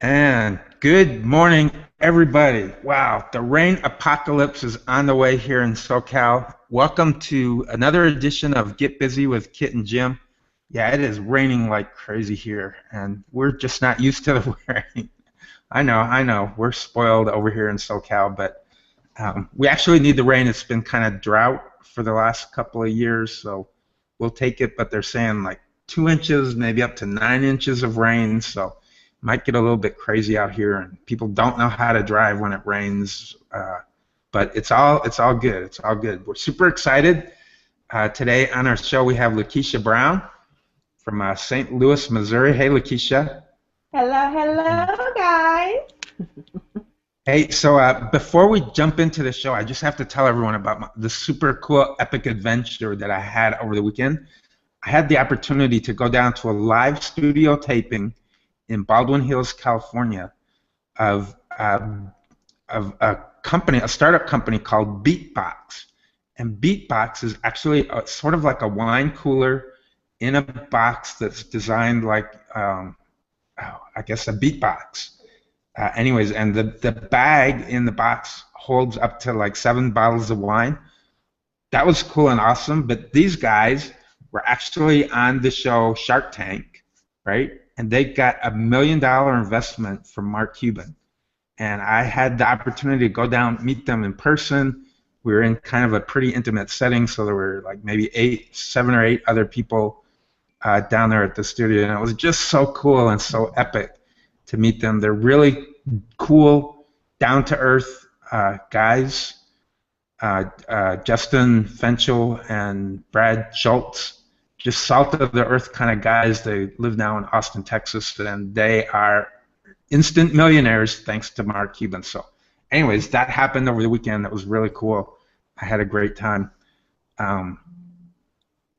And good morning, everybody. Wow, the rain apocalypse is on the way here in SoCal. Welcome to another edition of Get Busy with Kit and Jim. Yeah, it is raining like crazy here, and we're just not used to the rain. I know, we're spoiled over here in SoCal, but we actually need the rain. It's been kind of drought for the last couple of years, so we'll take it. But they're saying like 2 inches, maybe up to 9 inches of rain, so might get a little bit crazy out here, and people don't know how to drive when it rains. But it's all good. It's all good. We're super excited. Today on our show we have Lakesha Brown from St. Louis, Missouri. Hey, Lakesha. Hello, hello, guys. Hey, so before we jump into the show, I just have to tell everyone about the super cool epic adventure that I had over the weekend. I had the opportunity to go down to a live studio taping in Baldwin Hills, California, of a company, a startup company called Beatbox. And Beatbox is actually sort of like a wine cooler in a box that's designed like, I guess, a beatbox. Anyways, and the bag in the box holds up to like 7 bottles of wine. That was cool and awesome, but these guys were actually on the show Shark Tank, right? And they got $1 million investment from Mark Cuban. And I had the opportunity to go down, meet them in person. We were in kind of a pretty intimate setting, so there were like maybe 7 or 8 other people down there at the studio, and it was just so cool and so epic to meet them. They're really cool, down-to-earth guys. Justin Fenchel and Brad Schultz, just salt-of-the-earth kind of guys. They live now in Austin, Texas, and they are instant millionaires thanks to Mark Cuban. So anyways, that happened over the weekend. That was really cool. I had a great time.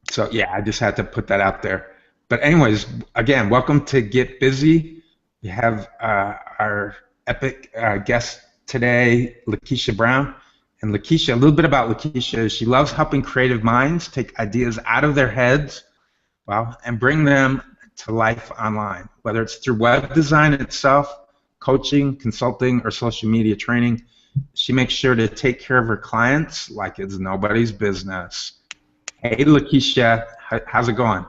So yeah, I just had to put that out there. But anyways, again, welcome to Get Busy. We have our epic guest today, Lakesha Brown. And Lakesha, a little bit about Lakesha is she loves helping creative minds take ideas out of their heads, well, and bring them to life online, whether it's through web design itself, coaching, consulting, or social media training. She makes sure to take care of her clients like it's nobody's business. Hey, Lakesha, how's it going?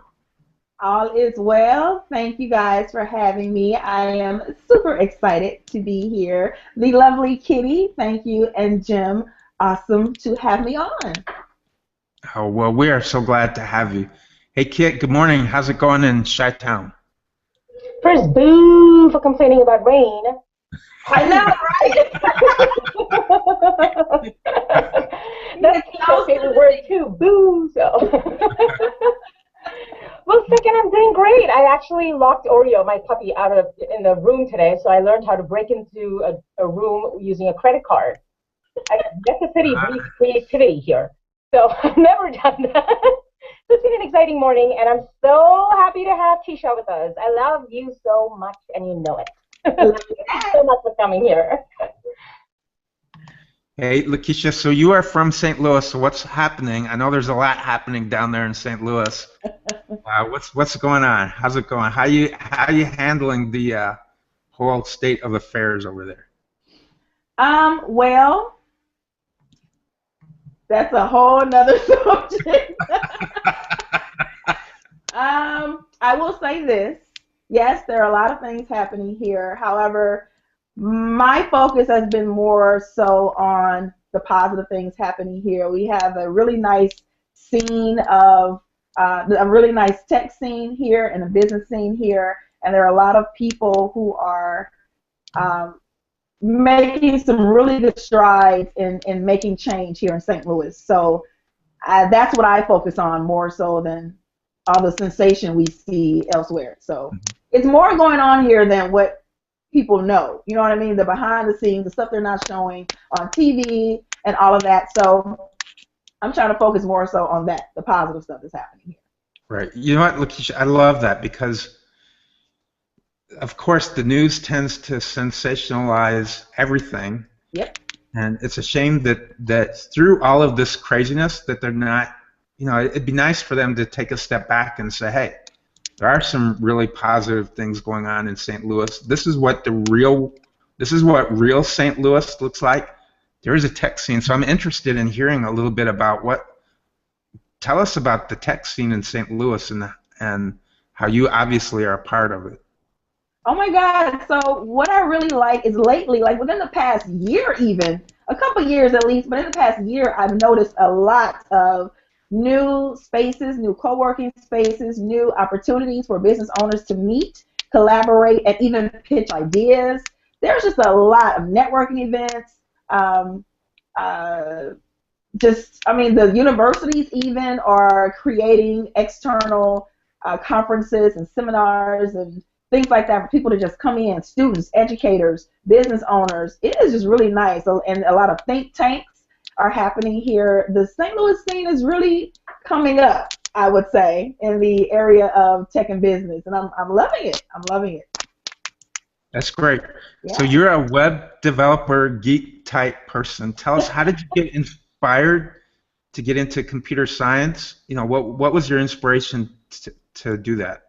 All is well. Thank you guys for having me. I am super excited to be here. The lovely Kitty, thank you, and Jim, awesome to have me on. Oh, well, we are so glad to have you. Hey, Kit, good morning. How's it going in Chi-Town? First, boo for complaining about rain. I know, right? That's my favorite word too, boo. So, well, second, I'm doing great. I actually locked Oreo, my puppy, in the room today, so I learned how to break into a room using a credit card. Necessity breeds creativity here, so I've never done that. So it's been an exciting morning, and I'm so happy to have Keisha with us. I love you so much, and you know it. Thank you so much for coming here. Hey, Lakesha, so you are from St. Louis, so what's happening? I know there's a lot happening down there in St. Louis. What's going on? How's it going? How you handling the whole state of affairs over there? Well, that's a whole nother subject. I will say this. Yes, there are a lot of things happening here. However, my focus has been more so on the positive things happening here. We have a really nice scene of a really nice tech scene here and a business scene here, and there are a lot of people who are making some really good strides in making change here in St. Louis. So that's what I focus on more so than all the sensation we see elsewhere. So it's more going on here than what people know. You know what I mean? The behind the scenes, the stuff they're not showing on TV and all of that. So I'm trying to focus more so on that, the positive stuff that's happening here. Right. You know what, Lakesha, I love that because, of course, the news tends to sensationalize everything. Yep. And it's a shame that through all of this craziness that they're not, it'd be nice for them to take a step back and say, hey, there are some really positive things going on in St. Louis. This is what real St. Louis looks like. There is a tech scene, so I'm interested in hearing a little bit about tell us about the tech scene in St. Louis and how you obviously are a part of it. Oh my God. So what I really like is lately, like within the past year even, a couple years at least, but in the past year, I've noticed a lot of new spaces, new co-working spaces, new opportunities for business owners to meet, collaborate, and even pitch ideas. There's just a lot of networking events. I mean, the universities even are creating external conferences and seminars and things like that for people to just come in, students, educators, business owners. It is just really nice. So, and a lot of think tanks are happening here. The St. Louis scene is really coming up, I would say, in the area of tech and business, and I'm loving it. I'm loving it. That's great. Yeah. So you're a web developer, geek type person. Tell us, how did you get inspired to get into computer science? You know, what was your inspiration to do that?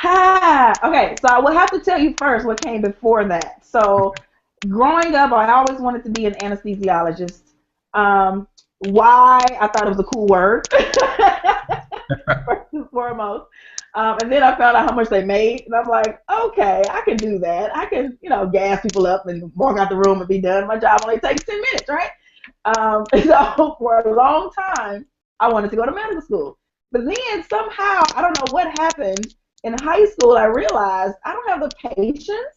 Okay, so I will have to tell you first what came before that. So growing up, I always wanted to be an anesthesiologist. Why? I thought it was a cool word, first and foremost. And then I found out how much they made, and I'm like, okay, I can do that. I can, gas people up and walk out the room and be done. My job only takes 10 minutes, right? So for a long time, I wanted to go to medical school. But then somehow, I don't know what happened, in high school, I realized I don't have the patience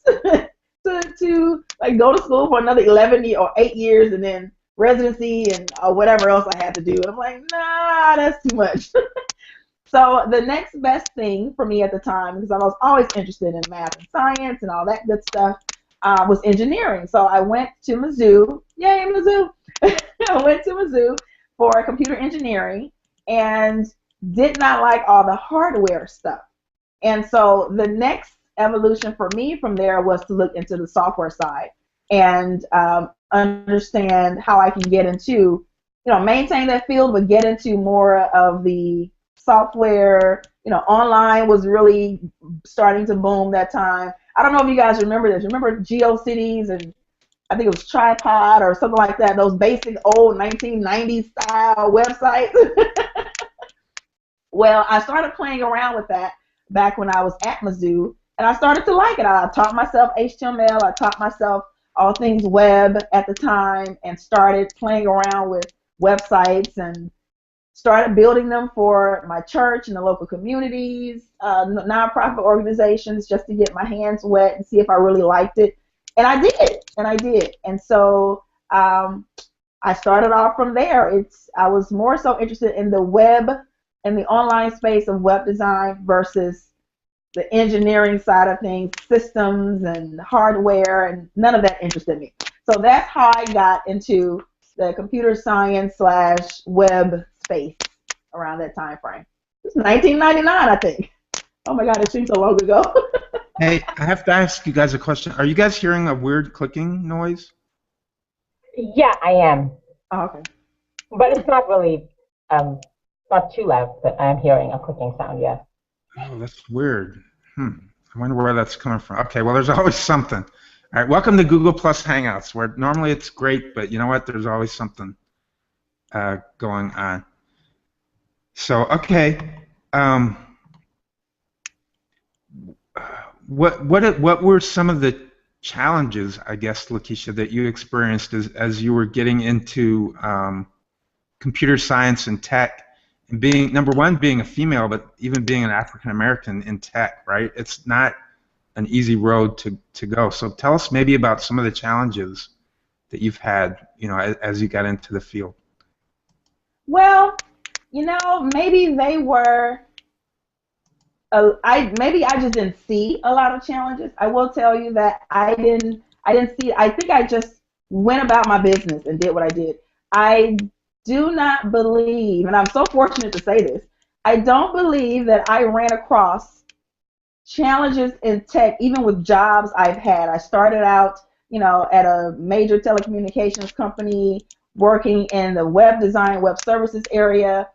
to like go to school for another 11 or 8 years and then residency and whatever else I had to do. And I'm like, nah, that's too much. So the next best thing for me at the time, because I was always interested in math and science and all that good stuff, was engineering. So I went to Mizzou. Yay, Mizzou! I went to Mizzou for computer engineering and did not like all the hardware stuff. And so the next evolution for me from there was to look into the software side and understand how I can get into, maintain that field, but get into more of the software. Online was really starting to boom that time. I don't know if you guys remember this. Remember GeoCities and I think it was Tripod or something like that, those basic old 1990s style websites. Well, I started playing around with that back when I was at Mizzou, and I started to like it. I taught myself HTML. I taught myself all things web at the time and started playing around with websites and started building them for my church and the local communities, nonprofit organizations, just to get my hands wet and see if I really liked it. And I did. And so I started off from there. I was more so interested in the web and the online space of web design versus the engineering side of things, systems and hardware, and none of that interested me. So that's how I got into the computer science / web space around that time frame. It was 1999, I think. Oh my God, it seems so long ago. Hey, I have to ask you guys a question. Are you guys hearing a weird clicking noise? Yeah, I am. Oh, okay. But it's not really, not too loud, but I'm hearing a clicking sound, yes. Oh, that's weird. I wonder where that's coming from. Okay, well, there's always something. All right, welcome to Google Plus Hangouts, where normally it's great, but you know what? There's always something going on. So, okay. What were some of the challenges, I guess, Lakesha, that you experienced as you were getting into computer science and tech, and being, number one, being a female, but even being an African American in tech, right? It's not an easy road to go. So tell us maybe about some of the challenges that you've had, as you got into the field. Well, maybe they were. Maybe I just didn't see a lot of challenges. I will tell you that I didn't see. I think I just went about my business and did what I did. I do not believe, and I'm so fortunate to say this, I don't believe that I ran across challenges in tech, even with jobs I've had. I started out, at a major telecommunications company, working in the web design, web services area,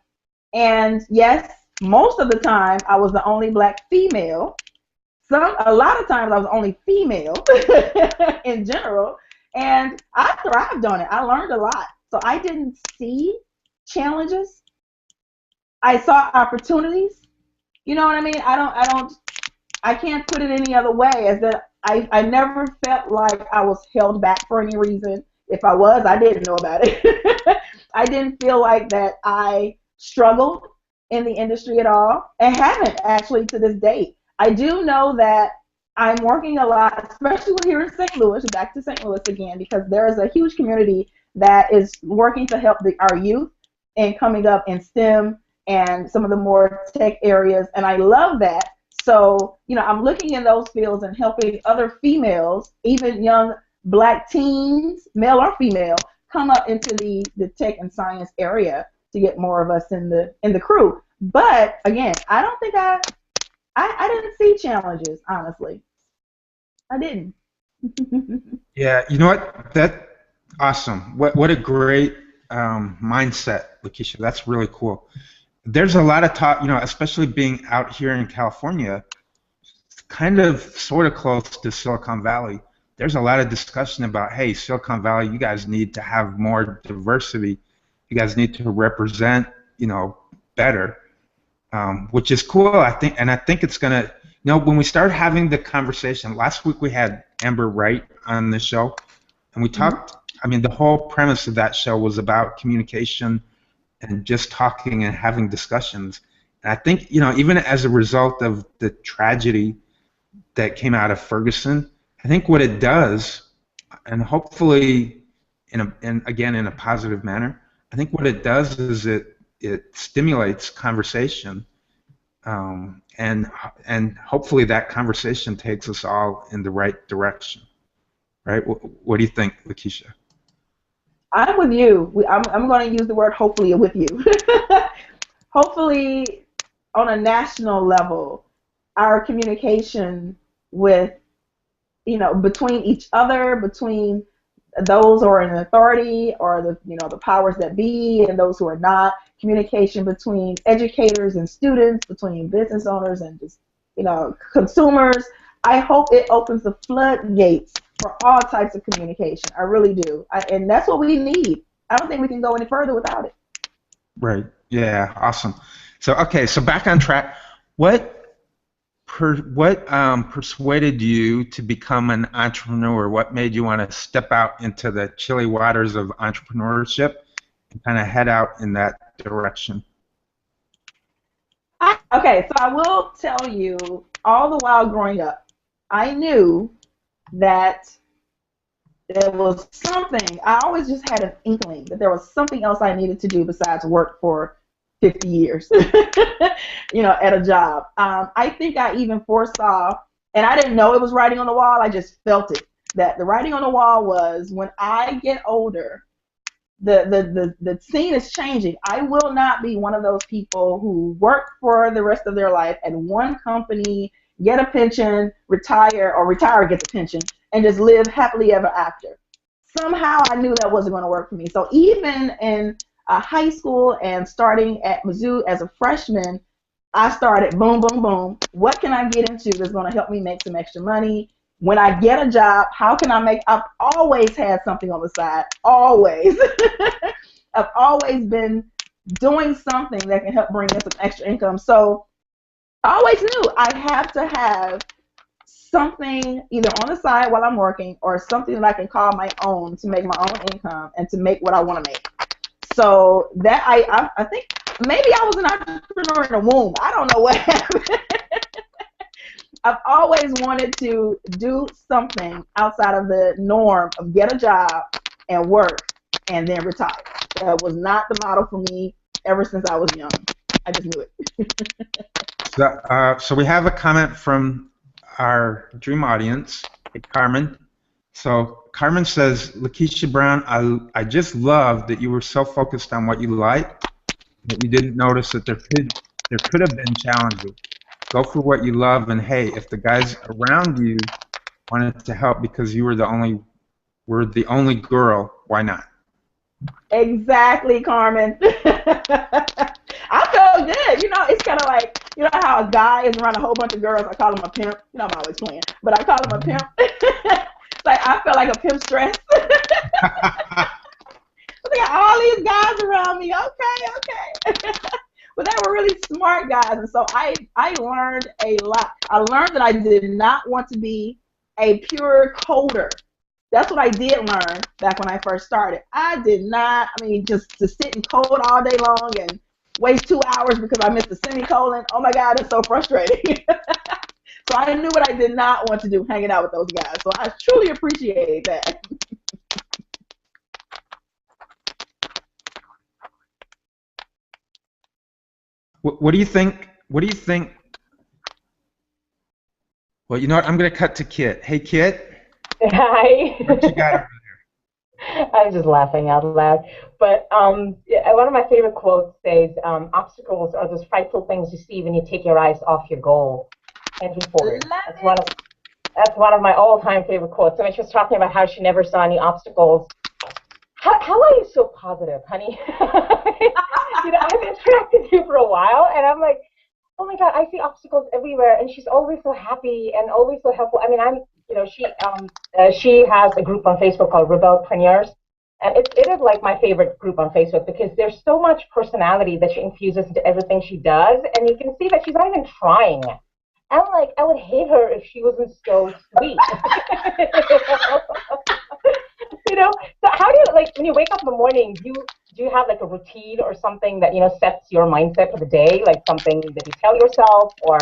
and yes, Most of the time, I was the only black female. A lot of times, I was only female in general, and I thrived on it. I learned a lot, so I didn't see challenges. I saw opportunities. You know what I mean? I can't put it any other way as that I never felt like I was held back for any reason. If I was, I didn't know about it. I didn't feel like that I struggled in the industry at all, and haven't actually to this date. I do know that I'm working a lot, especially here in St. Louis, back to St. Louis again, because there is a huge community that is working to help our youth and coming up in STEM and some of the more tech areas, and I love that. So, I'm looking in those fields and helping other females, even young black teens, male or female, come up into the tech and science area to get more of us in the crew. But again, I don't think I didn't see challenges, honestly. I didn't. Yeah, you know what? Awesome. What a great mindset, Lakesha. That's really cool. There's a lot of talk, especially being out here in California, kind of sort of close to Silicon Valley. There's a lot of discussion about, hey, Silicon Valley, you guys need to have more diversity. You guys need to represent, better, which is cool, I think. And I think it's going to, when we start having the conversation, last week we had Amber Wright on the show, and we talked, the whole premise of that show was about communication and just talking and having discussions. And I think, even as a result of the tragedy that came out of Ferguson, I think what it does, and hopefully, again in a positive manner, I think what it does is it stimulates conversation, and hopefully that conversation takes us all in the right direction, right? What do you think, Lakesha? I'm with you. I'm going to use the word hopefully with you. Hopefully, on a national level, our communication with, between each other, between those who are in authority or the powers that be and those who are not, communication between educators and students, between business owners and just, consumers. I hope it opens the floodgates for all types of communication. I really do. And that's what we need. I don't think we can go any further without it. Right. Yeah. Awesome. So, okay. So back on track. What persuaded you to become an entrepreneur? What made you want to step out into the chilly waters of entrepreneurship and kind of head out in that direction? Okay. So I will tell you, all the while growing up, I knew that there was something, I always just had an inkling that there was something else I needed to do besides work for 50 years, at a job. I think I even foresaw, and I didn't know it was writing on the wall, I just felt it, that the writing on the wall was, when I get older, the scene is changing. I will not be one of those people who work for the rest of their life at one company, get a pension, retire, get the pension, and just live happily ever after. Somehow I knew that wasn't going to work for me. So even in high school and starting at Mizzou as a freshman, I started boom, boom, boom. What can I get into that's going to help me make some extra money? When I get a job, how can I've always had something on the side, always. I've always been doing something that can help bring in some extra income. So I always knew I have to have something either on the side while I'm working or something that I can call my own to make my own income and to make what I want to make. So that I think maybe I was an entrepreneur in the womb. I don't know what happened. I've always wanted to do something outside of the norm of get a job and work and then retire. That was not the model for me ever since I was young. I just knew it. So we have a comment from our dream audience, Carmen. So Carmen says, Lakesha Brown, I just love that you were so focused on what you liked that you didn't notice that there could have been challenges. Go for what you love, and hey, if the guys around you wanted to help because you were the only girl, why not? Exactly, Carmen. I felt good. You know, it's kind of like, you know how a guy is around a whole bunch of girls, I call him a pimp. You know, I'm always playing, but I call him a pimp. Like, I felt like a pimp stress. I got all these guys around me. Okay. But they were really smart guys. And so I learned a lot. I learned that I did not want to be a pure coder. That's what I did learn back when I first started. I did not, just to sit and code all day long and waste 2 hours because I missed a semicolon. Oh my God, it's so frustrating. So I knew what I did not want to do, hanging out with those guys. So I truly appreciate that. What do you think? What do you think? Well, you know what? I'm going to cut to Kit. Hey, Kit. Hi. What you got over there? I'm just laughing out loud. But one of my favorite quotes says, obstacles are those frightful things you see when you take your eyes off your goal. Henry Ford. That's one of my all-time favorite quotes. So when she was talking about how she never saw any obstacles, how are you so positive, honey? You know, I've interacted with you for a while, and I'm like, oh my God, I see obstacles everywhere, and she's always so happy and always so helpful. I mean, she has a group on Facebook called Rebelpreneurs, and it is like my favorite group on Facebook because there's so much personality that she infuses into everything she does, and you can see that she's not even trying. I'm like, I would hate her if she wasn't so sweet. You know, so how do you, like, when you wake up in the morning, do you have like a routine or something that, you know, sets your mindset for the day, like something that you tell yourself, or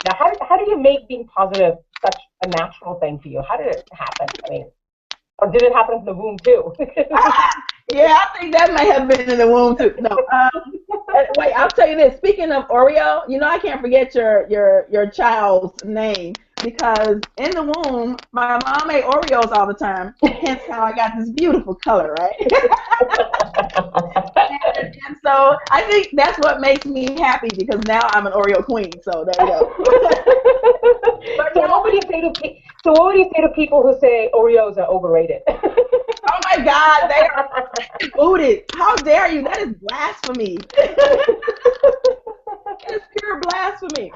now how do you make being positive such a natural thing for you? How did it happen? I mean, or did it happen in the womb too? Yeah, I think that may have been in the womb too. No, wait, I'll tell you this. Speaking of Oreo, you know, I can't forget your child's name because in the womb, my mom ate Oreos all the time. Hence how I got this beautiful color, right? and so I think that's what makes me happy because now I'm an Oreo queen. So there you go. So what would you say to people who say Oreos are overrated? Oh my God, they are booted. How dare you? That is blasphemy. It's pure blasphemy.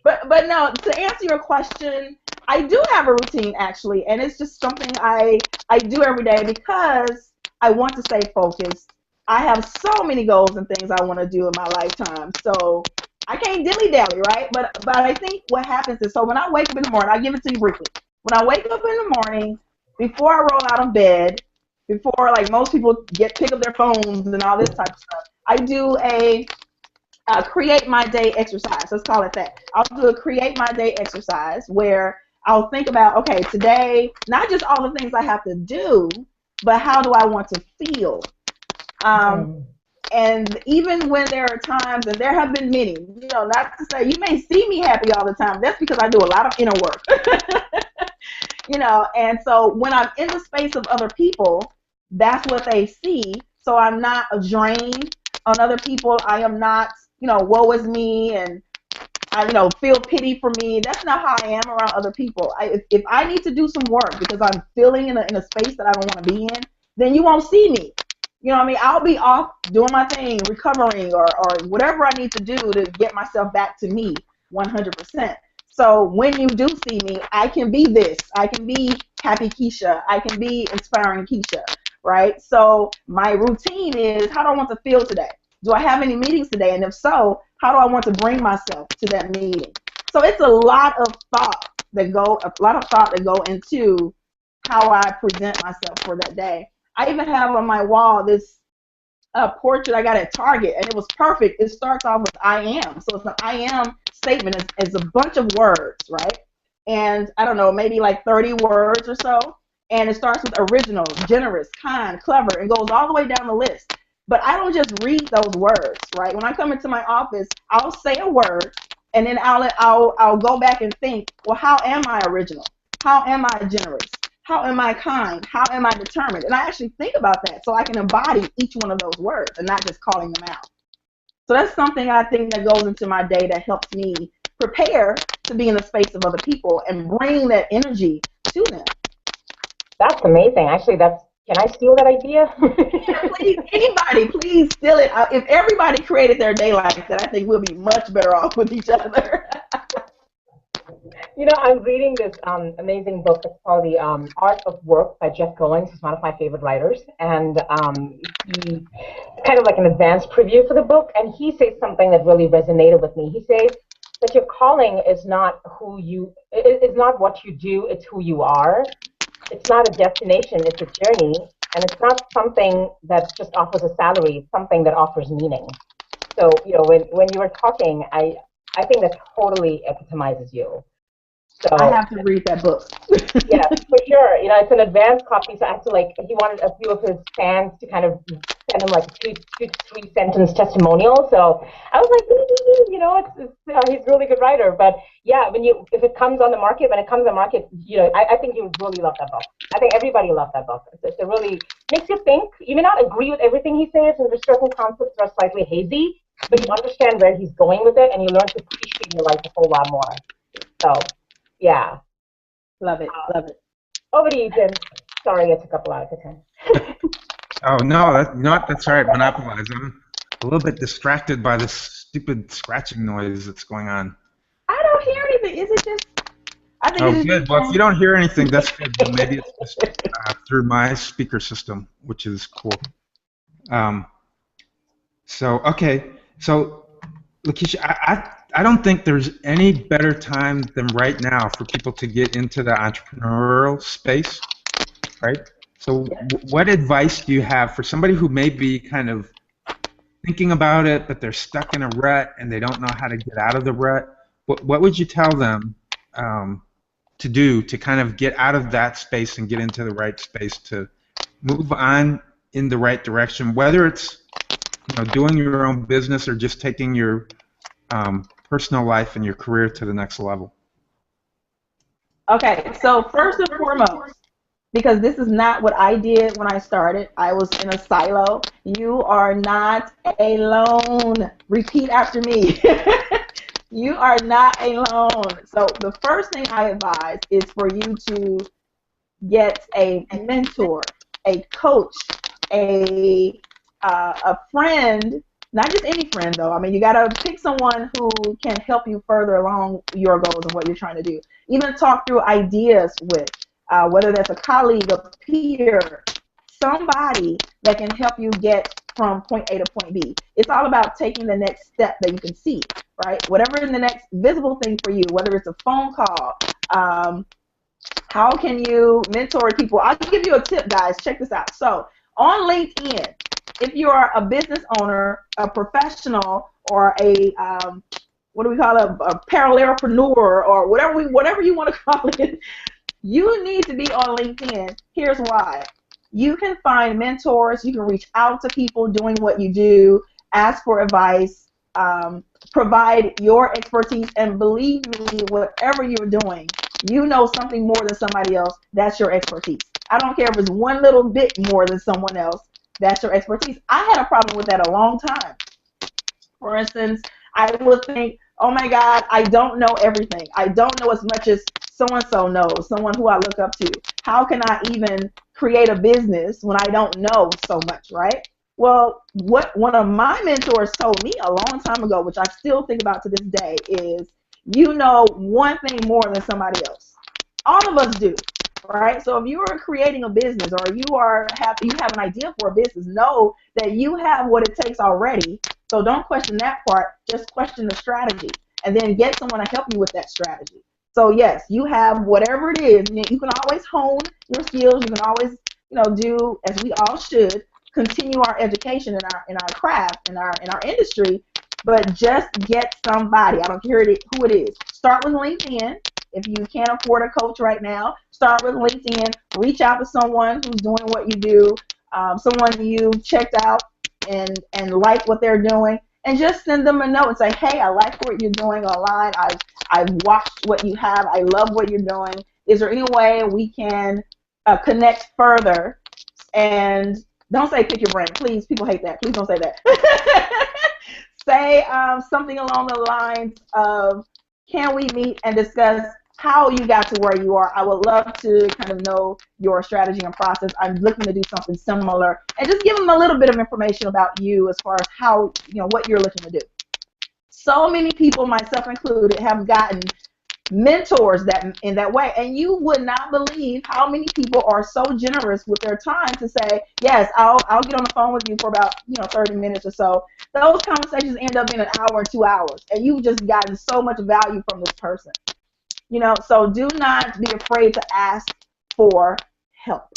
But no, to answer your question, I do have a routine actually, and it's just something I do every day because I want to stay focused. I have so many goals and things I want to do in my lifetime, so I can't dilly-dally, right? But I think what happens is, so when I wake up in the morning, I'll give it to you briefly. When I wake up in the morning, before I roll out of bed, before like most people pick up their phones and all this type of stuff, I do a create my day exercise. Let's call it that. I'll do a create my day exercise where I'll think about, okay, today, not just all the things I have to do, but how do I want to feel? And even when there are times, and there have been many, you know, not to say you may see me happy all the time. That's because I do a lot of inner work. You know, and so when I'm in the space of other people, that's what they see. So I'm not a drain on other people. I am not, you know, woe is me and I, you know, feel pity for me. That's not how I am around other people. If I need to do some work because I'm feeling in a space that I don't want to be in, then you won't see me. You know what I mean? I'll be off doing my thing, recovering or whatever I need to do to get myself back to me 100%. So when you do see me, I can be this. I can be happy Keisha. I can be inspiring Keisha, right? So my routine is, how do I want to feel today? Do I have any meetings today? And if so, how do I want to bring myself to that meeting? So it's a lot of thought that go into how I present myself for that day. I even have on my wall this portrait I got at Target, and it was perfect. It starts off with I am. So it's an I am statement. It's a bunch of words, right? And I don't know, maybe like 30 words or so. And it starts with original, generous, kind, clever, and goes all the way down the list. But I don't just read those words, right? When I come into my office, I'll say a word, and then I'll go back and think, well, how am I original? How am I generous? How am I kind? How am I determined? And I actually think about that so I can embody each one of those words and not just calling them out. So that's something I think that goes into my day that helps me prepare to be in the space of other people and bring that energy to them. That's amazing. Actually, that's Can I steal that idea? Please, anybody, please steal it. If everybody created their day like that, I think we'll be much better off with each other. You know, I'm reading this amazing book. It's called The Art of Work by Jeff Goins. He's one of my favorite writers. And he kind of like an advanced preview for the book. And he says something that really resonated with me. He says that your calling is not it's not what you do, it's who you are. It's not a destination, it's a journey. And it's not something that just offers a salary, it's something that offers meaning. So, you know, when you were talking, I think that totally epitomizes you. So I have to read that book. yeah, for sure. You know, it's an advanced copy, so I have to he wanted a few of his fans to kind of send him like a 2 to 3 sentence testimonial. So I was like, you know, he's a really good writer. But yeah, if it comes on the market, you know, I think you would really love that book. I think everybody loved that book. It really makes you think. You may not agree with everything he says, and there's certain concepts that are slightly hazy, but you understand where he's going with it, and you learn to appreciate your life a whole lot more. So. Yeah. Love it. Love it. Over to you, Jim. Sorry, I took up a lot of your time. Oh, no, that's all right. Monopolize. I'm a little bit distracted by this stupid scratching noise that's going on. I don't hear anything. Is it just... I think oh, good. Well, if you don't hear anything, that's good. Then maybe it's just through my speaker system, which is cool. So, okay. So, Lakesha, I don't think there's any better time than right now for people to get into the entrepreneurial space, right? So what advice do you have for somebody who may be kind of thinking about it, but they're stuck in a rut and they don't know how to get out of the rut? What would you tell them to do to kind of get out of that space and get into the right space to move on in the right direction, whether it's doing your own business or just taking your personal life and your career to the next level? Okay, so first and foremost, because this is not what I did when I started, I was in a silo. You are not alone. Repeat after me. You are not alone. So the first thing I advise is for you to get a mentor, a coach, a friend. Not just any friend, though. I mean, you got to pick someone who can help you further along your goals and what you're trying to do. Even talk through ideas with, whether that's a colleague, a peer, somebody that can help you get from point A to point B. It's all about taking the next step that you can see, right? Whatever is the next visible thing for you, whether it's a phone call, how can you mentor people? I'll give you a tip, guys. Check this out. So on LinkedIn, if you are a business owner, a professional, or a what do we call it, a parallelpreneur, or whatever you want to call it, you need to be on LinkedIn. Here's why. You can find mentors. You can reach out to people doing what you do, ask for advice, provide your expertise, and believe me, whatever you're doing, you know something more than somebody else. That's your expertise. I don't care if it's one little bit more than someone else. That's your expertise. I had a problem with that a long time. For instance, I would think, oh my God, I don't know everything. I don't know as much as so-and-so knows, someone who I look up to. How can I even create a business when I don't know so much, right? Well, what one of my mentors told me a long time ago, which I still think about to this day, is you know one thing more than somebody else. All of us do. Right? So if you are creating a business or you have an idea for a business, know that you have what it takes already. So don't question that part, just question the strategy and then get someone to help you with that strategy. So yes, you have whatever it is. You can always hone your skills. You can always, do, as we all should, continue our education in our craft, in our industry, but just get somebody. I don't care who it is. Start with LinkedIn. If you can't afford a coach right now, start with LinkedIn. Reach out to someone who's doing what you do, someone you checked out and like what they're doing, and just send them a note and say, hey, I like what you're doing online. I've watched what you have. I love what you're doing. Is there any way we can connect further? And don't say pick your brain. Please, people hate that. Please don't say that. Say something along the lines of, can we meet and discuss how you got to where you are. I would love to kind of know your strategy and process. I'm looking to do something similar, and just give them a little bit of information about you as far as how, what you're looking to do. So many people, myself included, have gotten mentors that in that way, and you would not believe how many people are so generous with their time to say, yes, I'll get on the phone with you for about 30 minutes or so. Those conversations end up in an hour or 2 hours, and you've just gotten so much value from this person. So do not be afraid to ask for help.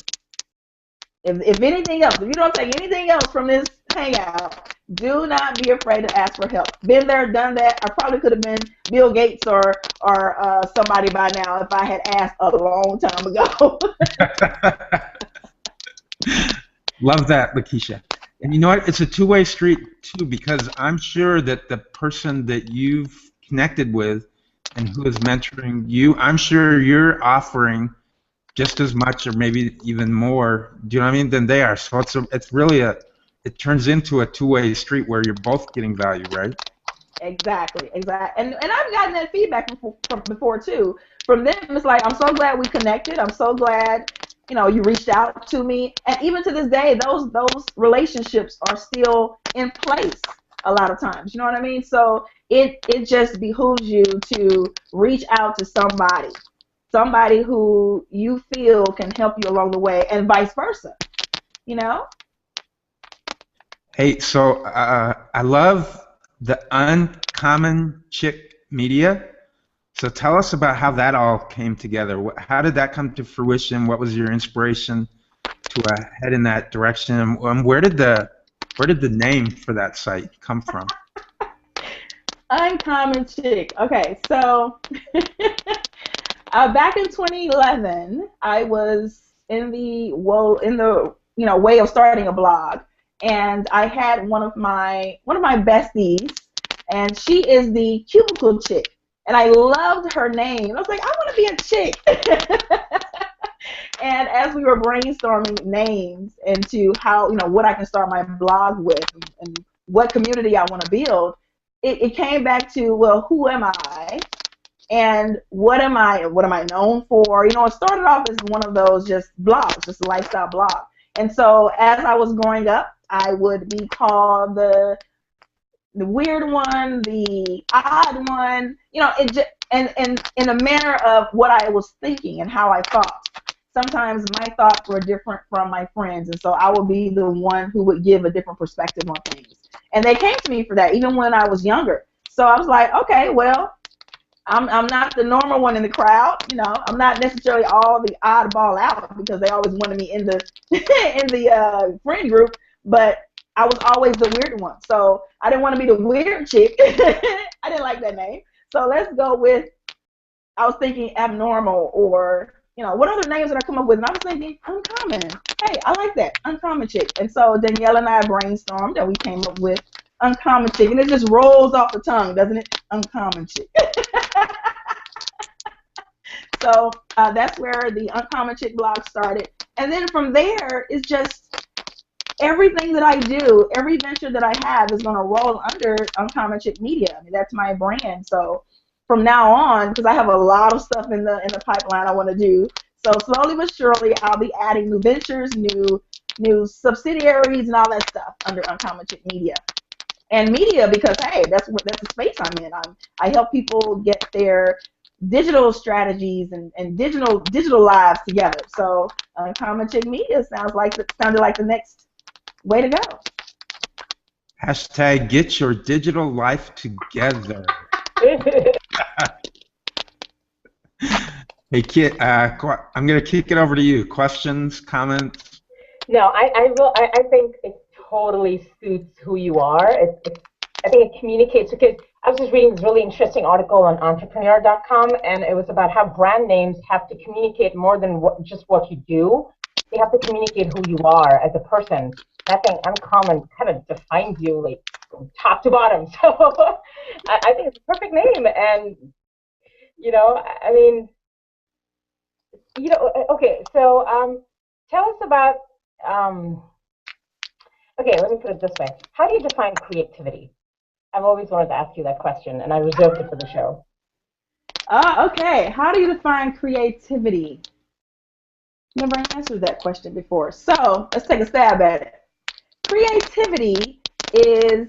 If anything else, if you don't take anything else from this hangout, do not be afraid to ask for help. Been there, done that. I probably could have been Bill Gates or somebody by now if I had asked a long time ago. Love that, Lakesha. And you know what? It's a two-way street, too, because I'm sure that the person that you've connected with and who is mentoring you, I'm sure you're offering just as much or maybe even more, do you know what I mean, than they are. So it's really it turns into a two-way street where you're both getting value, right? Exactly. And I've gotten that feedback from before too. From them, it's like, I'm so glad we connected. I'm so glad, you reached out to me. And even to this day, those relationships are still in place a lot of times. You know what I mean? So it just behooves you to reach out to somebody who you feel can help you along the way, and vice versa. Hey, so I love the Uncommon Chick Media. So tell us about how that all came together. How did that come to fruition? What was your inspiration to head in that direction? And where did the name for that site come from? Uncommon Chick. Okay, so back in 2011, I was in the way of starting a blog, and I had one of my besties, and she is the cubicle chick, and I loved her name. I was like, I want to be a chick. And as we were brainstorming names into how, what I can start my blog with and what community I want to build, it came back to, well, who am I? And what am I known for? It started off as one of those just blogs, just a lifestyle blog. And so as I was growing up, I would be called the weird one, the odd one, and in a manner of what I was thinking and how I thought. Sometimes my thoughts were different from my friends, and so I would be the one who would give a different perspective on things. And they came to me for that, even when I was younger. So I was like, okay, well, I'm not the normal one in the crowd, I'm not necessarily all the oddball out, because they always wanted me in the in the friend group, but I was always the weird one. So I didn't want to be the weird chick. I didn't like that name. So let's go with, I was thinking abnormal, or what other names did I come up with? And I was thinking uncommon. Hey, I like that, Uncommon Chick. And so Danielle and I brainstormed, and we came up with Uncommon Chick, and it just rolls off the tongue, doesn't it? Uncommon Chick. So that's where the Uncommon Chick blog started. And then from there, it's just everything that I do, every venture that I have is going to roll under Uncommon Chick Media. I mean, that's my brand. So from now on, because I have a lot of stuff in the pipeline I want to do, so slowly but surely I'll be adding new ventures, new subsidiaries, and all that stuff under Uncommon Chick Media. And media, because hey, that's the space I'm in. I help people get their digital strategies and digital lives together. So Uncommon Chick Media sounded like the next way to go. Hashtag get your digital life together. Hey, Kit, I'm going to kick it over to you. Questions, comments? No, I will. I think it totally suits who you are. I think it communicates, because I was just reading this really interesting article on entrepreneur.com, and it was about how brand names have to communicate more than just what you do. They have to communicate who you are as a person. I think Uncommon kind of defines you, like, from top to bottom. So I think it's a perfect name. And, I mean, okay, so tell us about, okay, let me put it this way. How do you define creativity? I've always wanted to ask you that question, and I reserved it for the show. Okay. How do you define creativity? Never answered that question before. So let's take a stab at it. Creativity is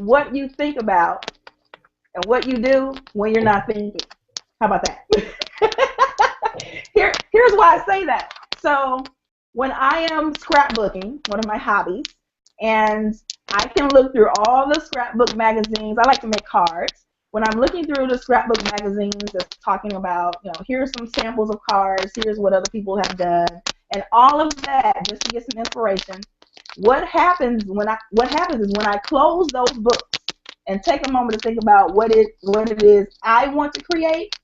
what you think about and what you do when you're not thinking. How about that? Here's why I say that. So when I am scrapbooking, one of my hobbies, and I can look through all the scrapbook magazines. I like to make cards. When I'm looking through the scrapbook magazines that's talking about, here's some samples of cards, here's what other people have done, and all of that, just to get some inspiration. What happens is when I close those books and take a moment to think about what it is I want to create,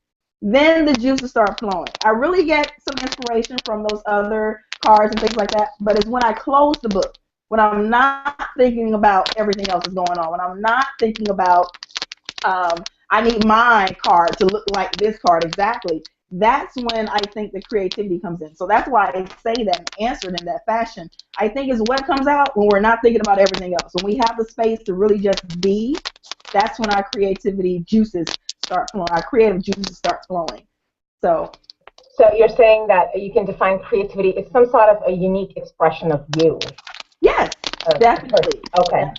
then the juices start flowing. I really get some inspiration from those other cards and things like that, but it's when I close the book, when I'm not thinking about everything else that's going on, when I'm not thinking about I need my card to look like this card exactly, that's when I think the creativity comes in. So that's why I say that and answer it in that fashion. I think is what comes out when we're not thinking about everything else. When we have the space to really just be, that's when our creativity juices start flowing. Our creative juices start flowing. So you're saying that you can define creativity as some sort of a unique expression of you. Yes, definitely. Okay.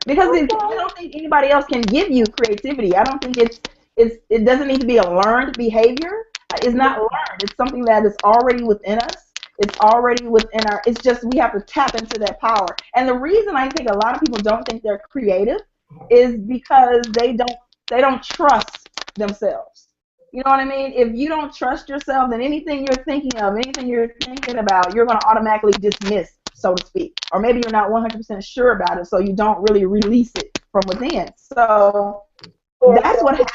Definitely. Because I don't think anybody else can give you creativity. I don't think it doesn't need to be a learned behavior. It's not learned. It's something that is already within us. It's already within it's just we have to tap into that power. And the reason I think a lot of people don't think they're creative is because they don't trust themselves. You know what I mean? If you don't trust yourself, then anything you're thinking of, anything you're thinking about, you're going to automatically dismiss, so to speak. Or maybe you're not 100% sure about it, so you don't really release it from within. So that's what happens.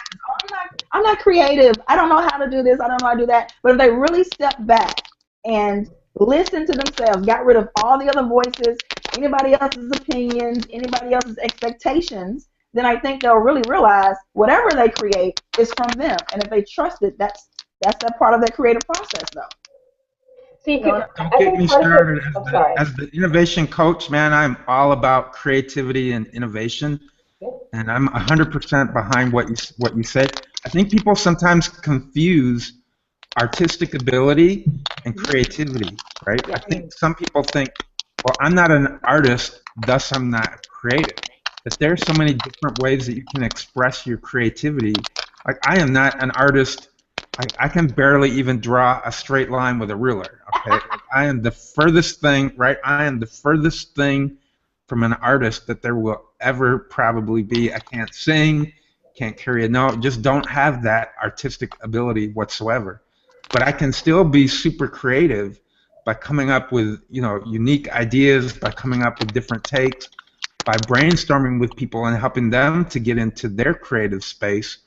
I'm not creative. I don't know how to do this. I don't know how to do that. But if they really step back and listen to themselves, got rid of all the other voices, anybody else's opinions, anybody else's expectations, then I think they'll really realize whatever they create is from them. And if they trust it, that's that part of their creative process, though. See, don't get me started. As the innovation coach, man, I'm all about creativity and innovation, and I'm 100% behind what you said. I think people sometimes confuse artistic ability and creativity, right? I think some people think, well, I'm not an artist, thus I'm not creative. That there's so many different ways that you can express your creativity. Like, I am not an artist. I can barely even draw a straight line with a ruler, okay? Like, I am the furthest thing, right? I am the furthest thing from an artist that there will ever probably be. I can't sing, can't carry a note, just don't have that artistic ability whatsoever. But I can still be super creative by coming up with, unique ideas, by coming up with different takes, by brainstorming with people and helping them to get into their creative space.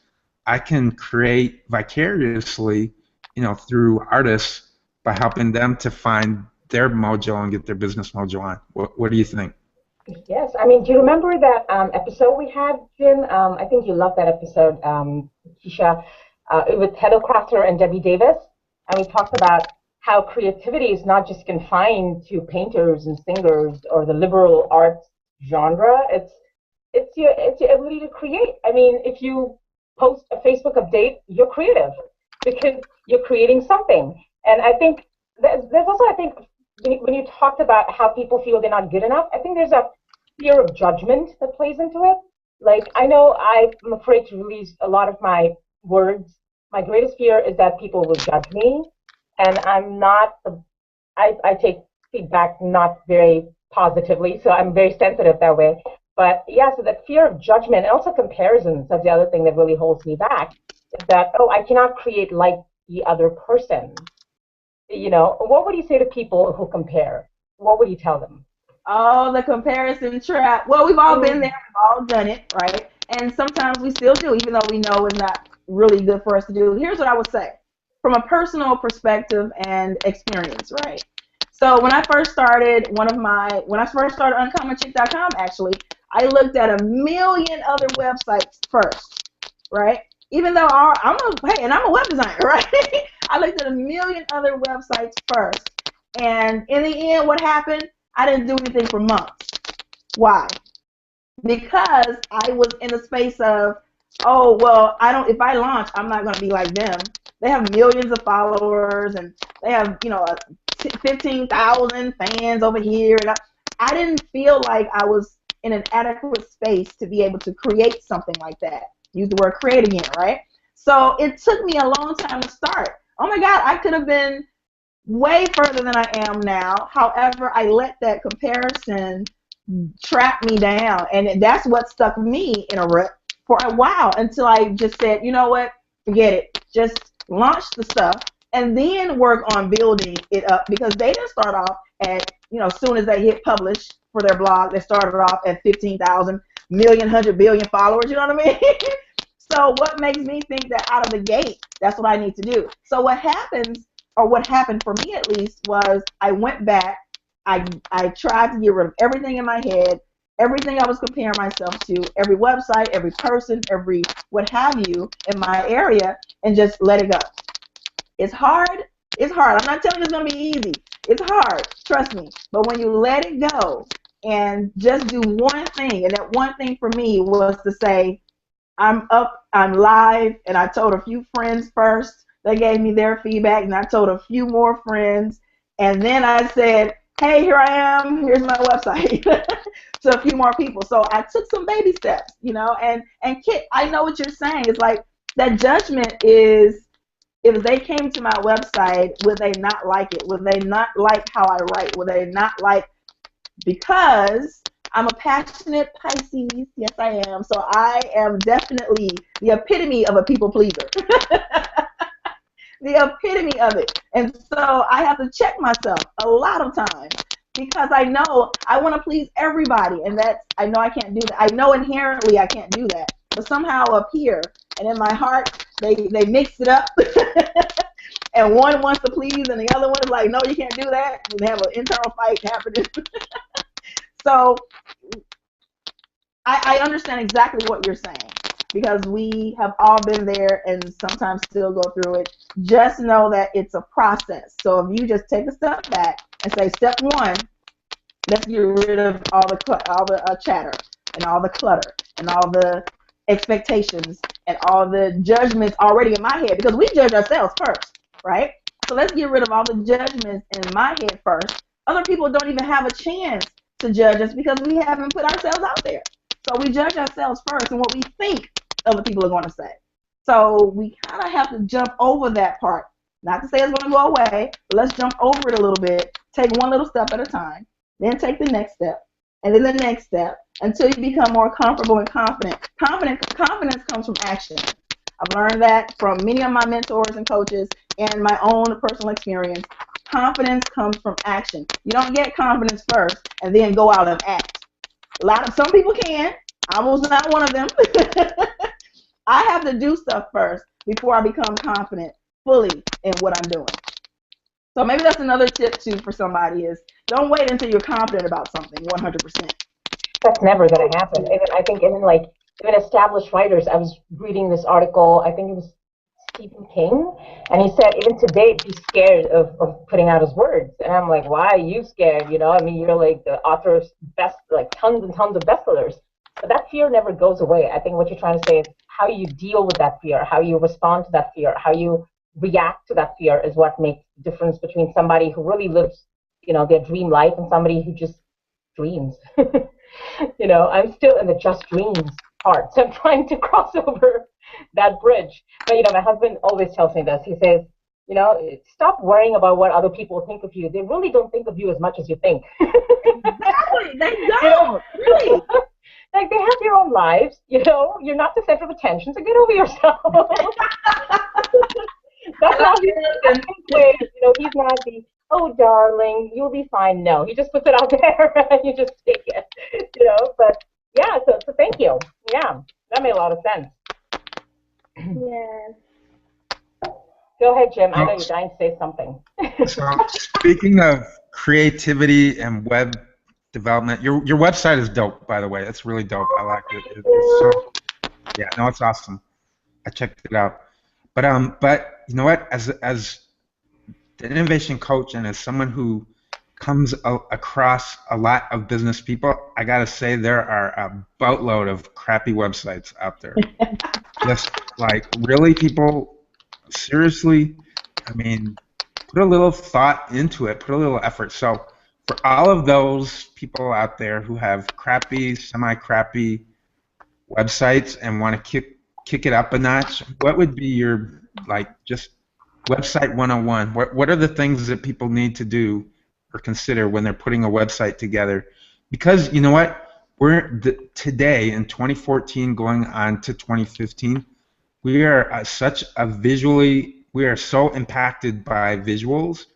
I can create vicariously, through artists by helping them to find their mojo and get their business mojo on. What do you think? Yes, I mean, do you remember that episode we had, Jim? I think you loved that episode, Keisha, with Heather Crafter and Debbie Davis, and we talked about how creativity is not just confined to painters and singers or the liberal arts genre. It's your ability to create. I mean, if you post a Facebook update, you're creative because you're creating something. And I think there's also, when you talked about how people feel they're not good enough, I think there's a fear of judgment that plays into it. Like, I know I'm afraid to release a lot of my words. My greatest fear is that people will judge me, and I'm not, I take feedback not very positively, so I'm very sensitive that way. But yeah, so that fear of judgment and also comparisons, that's the other thing that really holds me back, is that, I cannot create like the other person. What would you say to people who compare? What would you tell them? Oh, the comparison trap. Well, we've all been there. We've all done it, right? And sometimes we still do, even though we know it's not really good for us to do. Here's what I would say from a personal perspective and experience, right? So when I first started uncommonchick.com, actually, I looked at a million other websites first, right? Even though I'm a web designer, right? I looked at a million other websites first. And in the end, what happened? I didn't do anything for months. Why? Because I was in the space of, oh, well, I don't, if I launch, I'm not going to be like them. They have millions of followers and they have, 15,000 fans over here. And I didn't feel like I was in an adequate space to be able to create something like that. Use the word create again, right? So it took me a long time to start. Oh my God, I could have been way further than I am now. However, I let that comparison trap me down. And that's what stuck me in a rut for a while until I just said, you know what, forget it. Just launch the stuff and then work on building it up, because they didn't start off at, as soon as they hit publish for their blog, they started off at 15,000 million, 100 billion followers, you know what I mean? So what makes me think that out of the gate, that's what I need to do? So what happens, or what happened for me at least, was I went back, I tried to get rid of everything in my head, everything I was comparing myself to, every website, every person, every what have you in my area, and just let it go. It's hard. It's hard. I'm not telling you it's going to be easy. It's hard. Trust me. But when you let it go and just do one thing, and that one thing for me was to say, I'm up, I'm live, and I told a few friends first. They gave me their feedback, and I told a few more friends. And then I said, hey, here I am. Here's my website to a few more people. So I took some baby steps, and Kit, I know what you're saying. It's like that judgment is, if they came to my website, would they not like it? Would they not like how I write? Would they not like, because I'm a passionate Pisces. Yes, I am. So I am definitely the epitome of a people pleaser. The epitome of it. And so I have to check myself a lot of times, because I know I want to please everybody, and I know I can't do that. I know inherently I can't do that. But somehow up here and in my heart, they mix it up. And one wants to please and the other one is like, no, you can't do that. And they have an internal fight happening. So I understand exactly what you're saying, because we have all been there and sometimes still go through it. Just know that it's a process. So if you just take a step back and say, step one, let's get rid of all the chatter and all the clutter and all the expectations and all the judgments already in my head, because we judge ourselves first, right? So let's get rid of all the judgments in my head first. Other people don't even have a chance to judge us because we haven't put ourselves out there. So we judge ourselves first and what we think other people are going to say. So we kind of have to jump over that part. Not to say it's going to go away, but let's jump over it a little bit. Take one little step at a time. Then take the next step. And then the next step, until you become more comfortable and confident. Confidence comes from action. I've learned that from many of my mentors and coaches and my own personal experience. Confidence comes from action. You don't get confidence first and then go out and act. Some people can. I was not one of them. I have to do stuff first before I become confident fully in what I'm doing. So maybe that's another tip too for somebody, is don't wait until you're confident about something 100%. That's never going to happen. I think even established writers, I was reading this article, I think it was Stephen King, and he said even today he's scared of putting out his words. And I'm like, why are you scared? You're like the author of tons and tons of bestsellers. But that fear never goes away. I think what you're trying to say is how you deal with that fear, how you respond to that fear, how you react to that fear is what makes the difference between somebody who really lives, their dream life and somebody who just dreams. I'm still in the just dreams part, so I'm trying to cross over that bridge. But my husband always tells me this. He says, stop worrying about what other people think of you. They really don't think of you as much as you think. Exactly. They don't. Really. Like, they have their own lives. You're not the center of attention, so get over yourself. That's not his way. He's not the, oh, darling, you'll be fine. No, he just puts it out there and you just take it. But yeah, so thank you. Yeah, that made a lot of sense. Yes. Go ahead, Jim. I know you're dying to say something. So speaking of creativity and web development, your website is dope, by the way. It's really dope. I like it. It's so, yeah, no, it's awesome. I checked it out. But you know what? As an innovation coach and as someone who comes across a lot of business people, I gotta say there are a boatload of crappy websites out there. Just like really, people, seriously, I mean, put a little thought into it, put a little effort. So for all of those people out there who have crappy, semi-crappy websites and want to kick it up a notch, what would be your, like, just website 101? What are the things that people need to do or consider when they're putting a website together? Because you know what, today in 2014 going on to 2015, we are we are so impacted by visuals,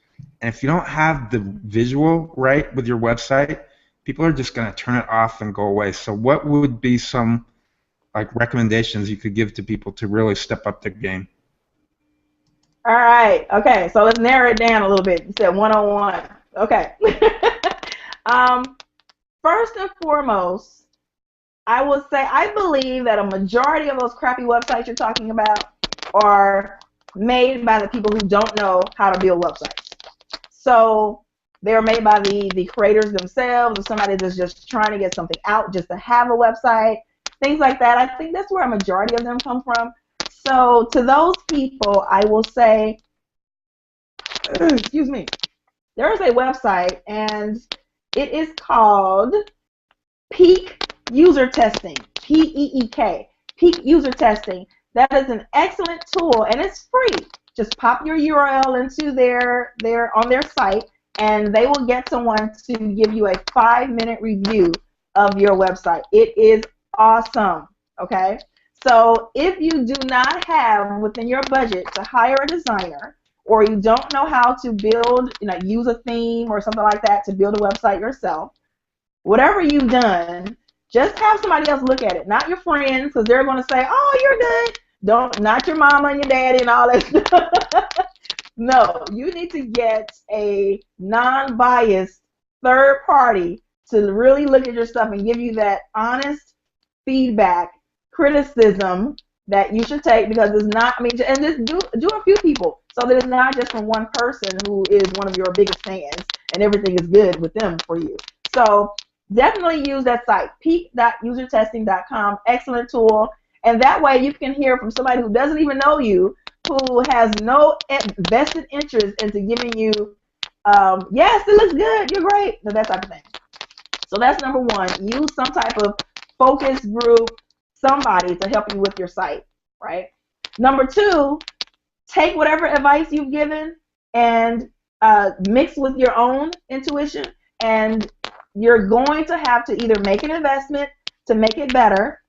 and if you don't have the visual right with your website, people are just going to turn it off and go away. So what would be some like recommendations you could give to people to really step up their game? All right. Okay. So let's narrow it down a little bit. You said 101. Okay. First and foremost, I will say I believe that a majority of those crappy websites you're talking about are made by the people who don't know how to build websites. So they're made by the creators themselves, or somebody that's just trying to get something out just to have a website, things like that. I think that's where a majority of them come from. So to those people, I will say, excuse me, there is a website, and it is called Peak User Testing, P-E-E-K, Peak User Testing. That is an excellent tool, and it's free. Just pop your URL into on their site, and they will get someone to give you a 5-minute review of your website. It is awesome, okay? So if you do not have within your budget to hire a designer, or you don't know how to build, use a theme or something like that to build a website yourself, whatever you've done, just have somebody else look at it, not your friends, because they're going to say, "Oh, you're good." Not your mama and your daddy and all that stuff. No, you need to get a non-biased third party to really look at your stuff and give you that honest feedback, criticism that you should take, because it's not, and just do a few people, so that it's not just from one person who is one of your biggest fans and everything is good with them for you. So definitely use that site, peak.usertesting.com, excellent tool. And that way you can hear from somebody who doesn't even know you, who has no vested interest into giving you, yes, it looks good, you're great, that type of thing. So that's number one. Use some type of focus group, somebody to help you with your site, right? Number two, take whatever advice you've given and mix with your own intuition, and you're going to have to either make an investment to make it better,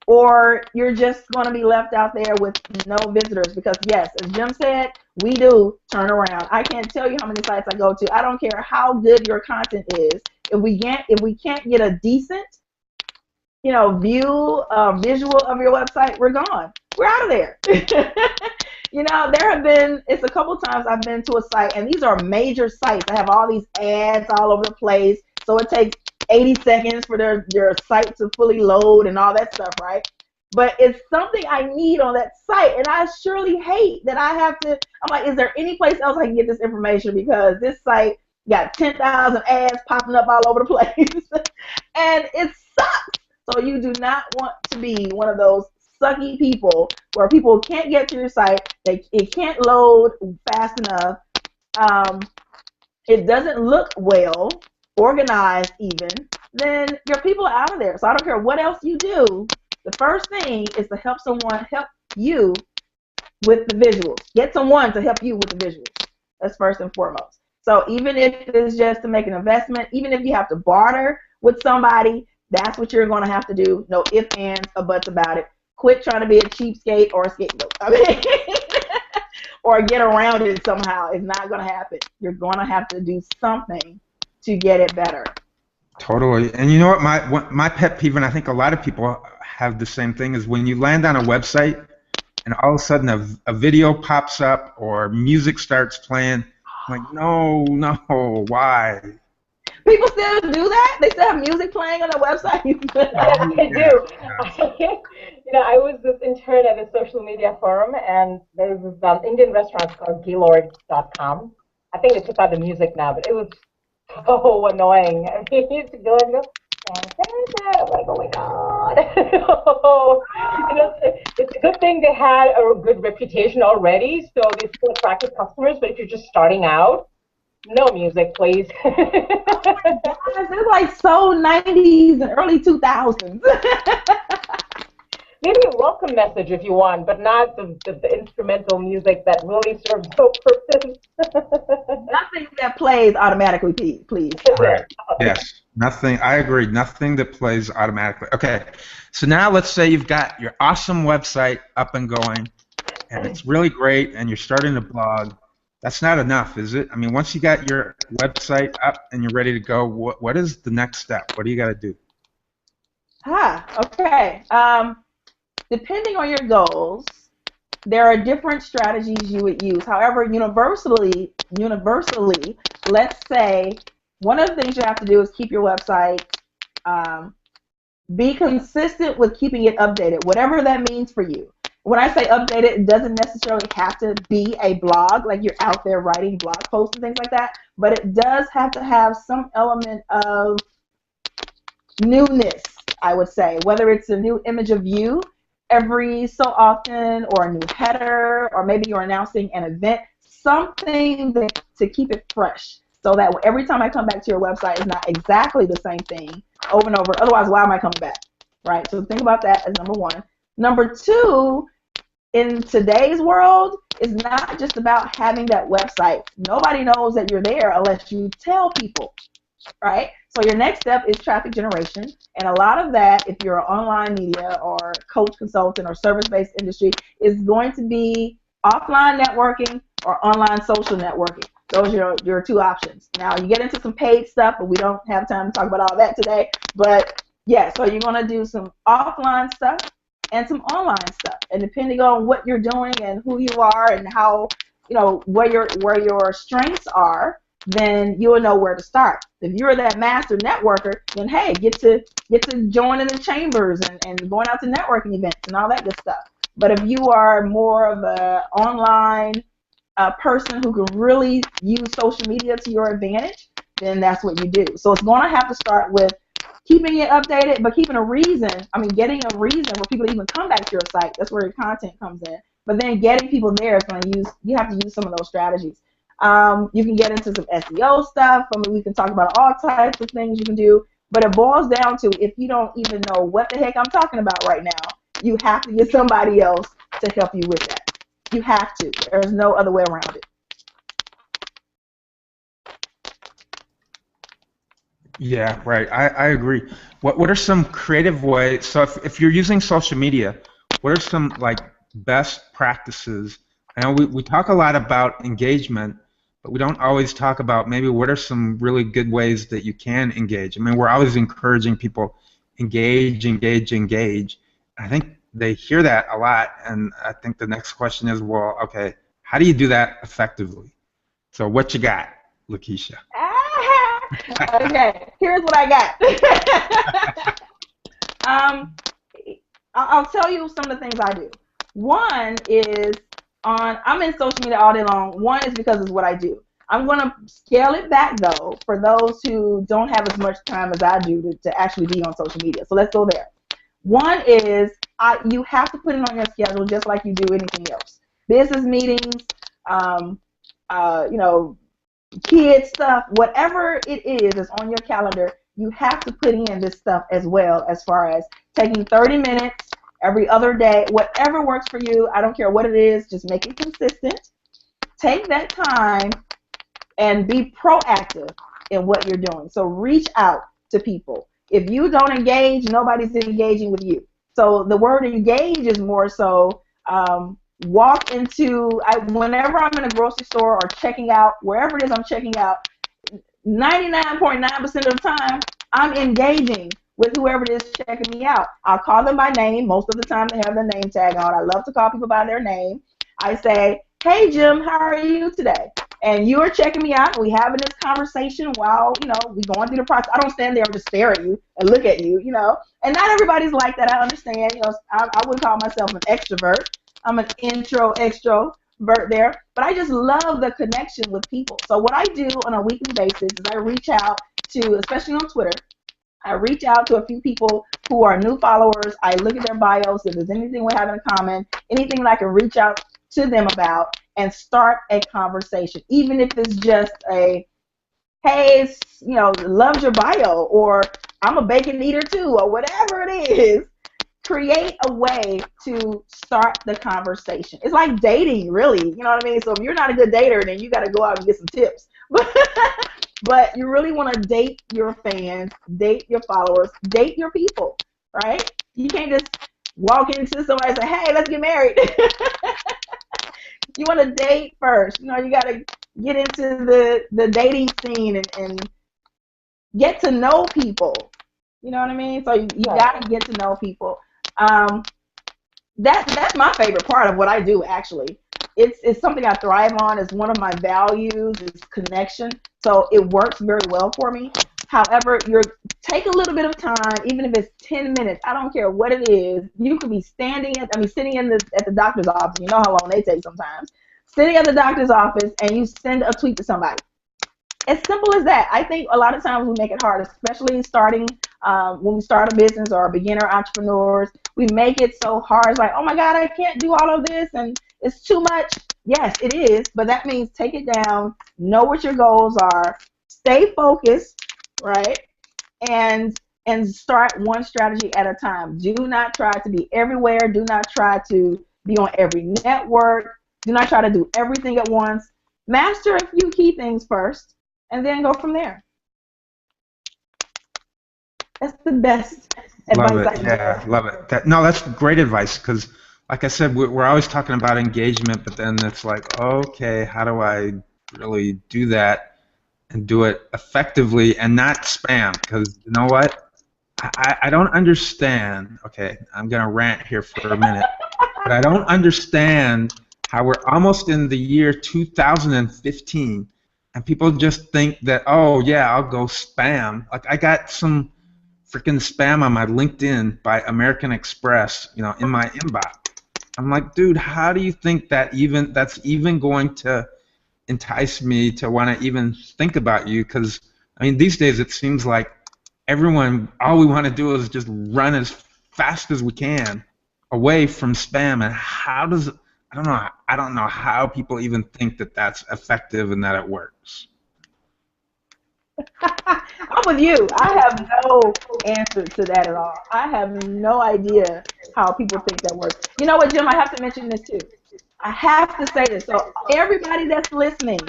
or you're just going to be left out there with no visitors, because yes, as Jim said, we do turn around. I can't tell you how many sites I go to. I don't care how good your content is. If we can't get a decent, visual of your website, we're gone. We're out of there. It's a couple times I've been to a site, and these are major sites. I have all these ads all over the place, so it takes 80 seconds for their site to fully load and all that stuff, right? But it's something I need on that site, and I surely hate that I have to. I'm like, is there any place else I can get this information? Because this site got 10,000 ads popping up all over the place, and it sucks. So you do not want to be one of those sucky people where people can't get to your site, it can't load fast enough, it doesn't look well organized even, then your people are out of there. So I don't care what else you do, the first thing is to help someone help you with the visuals. Get someone to help you with the visuals. That's first and foremost. So even if it's just to make an investment, even if you have to barter with somebody, that's what you're going to have to do. No ifs, ands, or buts about it. Quit trying to be a cheapskate or a scapegoat. Or get around it somehow. It's not going to happen. You're going to have to do something to get it better. Totally. And you know what my pet peeve, and I think a lot of people have the same thing, is when you land on a website and all of a sudden a video pops up or music starts playing. I'm like, no, why? People still do that? They still have music playing on their website? Yeah, they do. I was this intern at a social media forum, and there's this Indian restaurant called Gaylord.com. I think they took out the music now, but it was Oh, annoying. I mean, you used to go and go, "Da, da, da." I'm like, oh my God. It's a good thing they had a good reputation already, so they still attracted customers, but if you're just starting out, no music, please. Guys, it's like so 90s and early 2000s. Maybe a welcome message if you want, but not the instrumental music that really serves no purpose. Nothing that plays automatically, please. Right. Yes. Nothing. I agree. Nothing that plays automatically. Okay. So now let's say you've got your awesome website up and going, and it's really great, and you're starting to blog. That's not enough, is it? I mean, once you got your website up and you're ready to go, what is the next step? What do you got to do? Okay. Depending on your goals, there are different strategies you would use. However, universally, let's say one of the things you have to do is keep your website, be consistent with keeping it updated, whatever that means for you. When I say updated, it doesn't necessarily have to be a blog, like you're out there writing blog posts and things like that, but it does have to have some element of newness, I would say, whether it's a new image of you every so often, or a new header, or maybe you're announcing an event, something to keep it fresh, so that every time I come back to your website, it's not exactly the same thing over and over. Otherwise, why am I coming back? Right? So think about that as number one. Number two, in today's world, it's not just about having that website. Nobody knows that you're there unless you tell people, right? So your next step is traffic generation, and a lot of that, if you're an online media or coach, consultant, or service-based industry, is going to be offline networking or online social networking. Those are your two options. Now, you get into some paid stuff, but we don't have time to talk about all that today. But yeah, so you're going to do some offline stuff and some online stuff, and depending on what you're doing and who you are and how, where your strengths are, then you'll know where to start. If you're that master networker, then hey, get to join in the chambers and going out to networking events and all that good stuff. But if you are more of an online person who can really use social media to your advantage, then that's what you do. So it's going to have to start with keeping it updated, but keeping a reason, getting a reason where people even come back to your site. That's where your content comes in. But then getting people there is going to you have to use some of those strategies. You can get into some SEO stuff. We can talk about all types of things you can do, but it boils down to, if you don't even know what the heck I'm talking about right now, you have to get somebody else to help you with that. You have to. There's no other way around it. Yeah, right. I agree. What are some creative ways? So if you're using social media, what are some best practices? I know we talk a lot about engagement, but we don't always talk about maybe what are some really good ways that you can engage. We're always encouraging people, engage. I think they hear that a lot, and I think the next question is, well, okay, how do you do that effectively? So what you got, Lakesha? Okay, here's what I got. I'll tell you some of the things I do. One is I'm in social media all day long. One is because it's what I do. I'm going to scale it back, though, for those who don't have as much time as I do to actually be on social media. So let's go there. One is you have to put it on your schedule just like you do anything else. Business meetings, kids stuff, whatever it is on your calendar, you have to put in this stuff as well, as far as taking 30 minutes every other day, whatever works for you. I don't care what it is, just make it consistent. Take that time and be proactive in what you're doing. So reach out to people. If you don't engage, nobody's engaging with you. So the word engage is more so walk into, whenever I'm in a grocery store or checking out, wherever it is I'm checking out, 99.9% of the time, I'm engaging with whoever it is checking me out. I'll call them by name. Most of the time they have their name tag on. I love to call people by their name. I say, hey, Jim, how are you today? And you are checking me out, and we having this conversation while, we going through the process. I don't stand there and just stare at you and look at you, And not everybody's like that. I understand. I wouldn't call myself an extrovert. I'm an intro extro, Vert there, but I just love the connection with people. So what I do on a weekly basis is I reach out to, especially on Twitter, I reach out to a few people who are new followers. I look at their bios, if there's anything we have in common, anything that I can reach out to them about and start a conversation, even if it's just a, hey, you know, loves your bio, or I'm a bacon eater too, or whatever it is. Create a way to start the conversation. It's like dating, really. You know what I mean? So if you're not a good dater, then you got to go out and get some tips. But you really want to date your fans, date your followers, date your people, right? You can't just walk into somebody and say, hey, let's get married. You want to date first. You know, you got to get into the dating scene and get to know people. You know what I mean? So you got to get to know people. That's my favorite part of what I do, actually. It's something I thrive on. It's one of my values. It's connection. So it works very well for me. However, take a little bit of time, even if it's 10 minutes. I don't care what it is. You could be sitting at the doctor's office. You know how long they take sometimes. Sitting at the doctor's office and you send a tweet to somebody. As simple as that. I think a lot of times we make it hard, especially starting when we start a business or beginner entrepreneurs. We make it so hard. It's like, oh my God, I can't do all of this and it's too much. Yes, it is, but that means take it down, know what your goals are, stay focused, right? And start one strategy at a time. Do not try to be everywhere. Do not try to be on every network. Do not try to do everything at once. Master a few key things first, and then go from there. That's the best advice I can give. Love it. That's great advice, because like I said, we're always talking about engagement, but then it's like, okay, how do I really do that and do it effectively and not spam? Because you know what? I don't understand. Okay, I'm going to rant here for a minute, but I don't understand how we're almost in the year 2015 and people just think that, oh yeah, I'll go spam. Like I got some freaking spam on my LinkedIn by American Express, you know, in my inbox. I'm like, dude, how do you think that's even going to entice me to want to even think about you? Because I mean, these days it seems like all we want to do is just run as fast as we can away from spam. And I don't know how people even think that that's effective and that it works. I'm with you. I have no answer to that at all. I have no idea how people think that works. You know what, Jim? I have to mention this too. I have to say this. So everybody that's listening,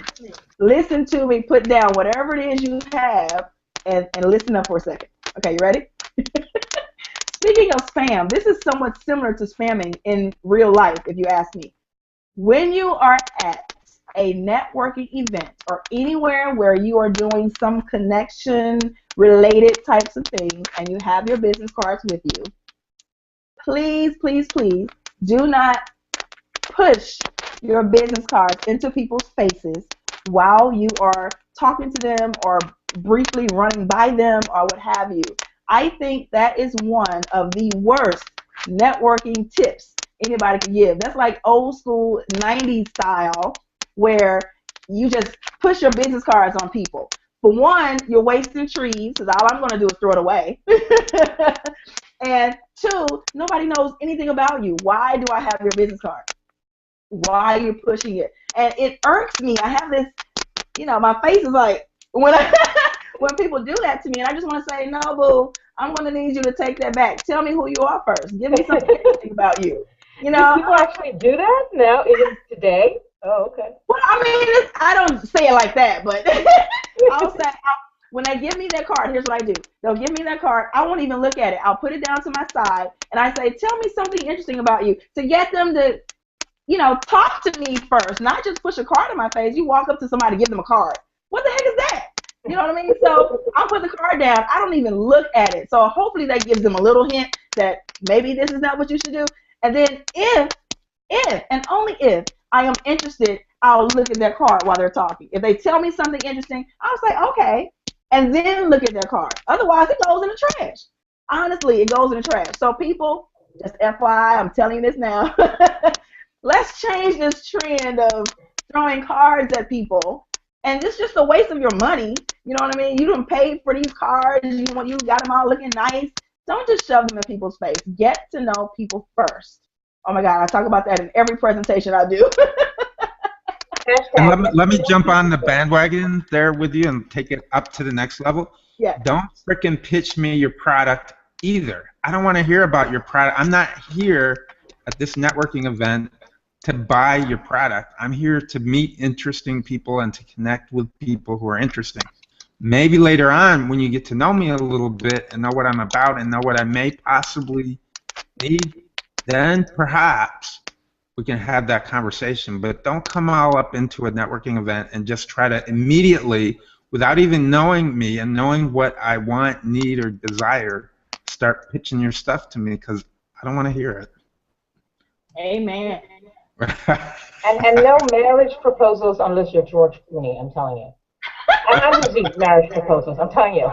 listen to me, put down whatever it is you have, and listen up for a second. Okay, you ready? Speaking of spam, this is somewhat similar to spamming in real life, if you ask me. When you are at a networking event or anywhere where you are doing some connection related types of things and you have your business cards with you, please, please, please do not push your business cards into people's faces while you are talking to them or briefly running by them or what have you. I think that is one of the worst networking tips anybody can give. That's like old school 90s style where you just push your business cards on people. For one, you're wasting trees because all I'm going to do is throw it away. And two, nobody knows anything about you. Why do I have your business card? Why are you pushing it? And it irks me. I have this, you know, my face is like, when people do that to me, and I just want to say, no, boo, I'm going to need you to take that back. Tell me who you are first. Give me something interesting about you. You know, do people actually do that now? Even today? Oh, okay. Well, I mean, I don't say it like that, but I'll say, when they give me that card, here's what I do. They'll give me that card. I won't even look at it. I'll put it down to my side, and I say, tell me something interesting about you, to get them to, you know, talk to me first, not just push a card in my face. You walk up to somebody, give them a card. What the heck is that? You know what I mean? So I'll put the card down. I don't even look at it. So hopefully that gives them a little hint that maybe this is not what you should do. And then if and only if I am interested, I'll look at their card while they're talking. If they tell me something interesting, I'll say, okay, and then look at their card. Otherwise, it goes in the trash. Honestly, it goes in the trash. So people, just FYI, I'm telling you this now. let's change this trend of throwing cards at people. And it's just a waste of your money. You know what I mean? You done paid for these cards. You got them all looking nice. Don't just shove them in people's face. Get to know people first. Oh my God, I talk about that in every presentation I do. And let me jump on the bandwagon there with you and take it up to the next level. Yeah. Don't frickin' pitch me your product either. I don't want to hear about your product. I'm not here at this networking event to buy your product. I'm here to meet interesting people and to connect with people who are interesting. Maybe later on, when you get to know me a little bit and know what I'm about and know what I may possibly need, then perhaps we can have that conversation. But don't come all up into a networking event and just try to immediately, without even knowing me and knowing what I want, need, or desire, start pitching your stuff to me, because I don't want to hear it. Amen. and no marriage proposals unless you're George Clooney, I'm telling you. I'm using marriage proposals, I'm telling you.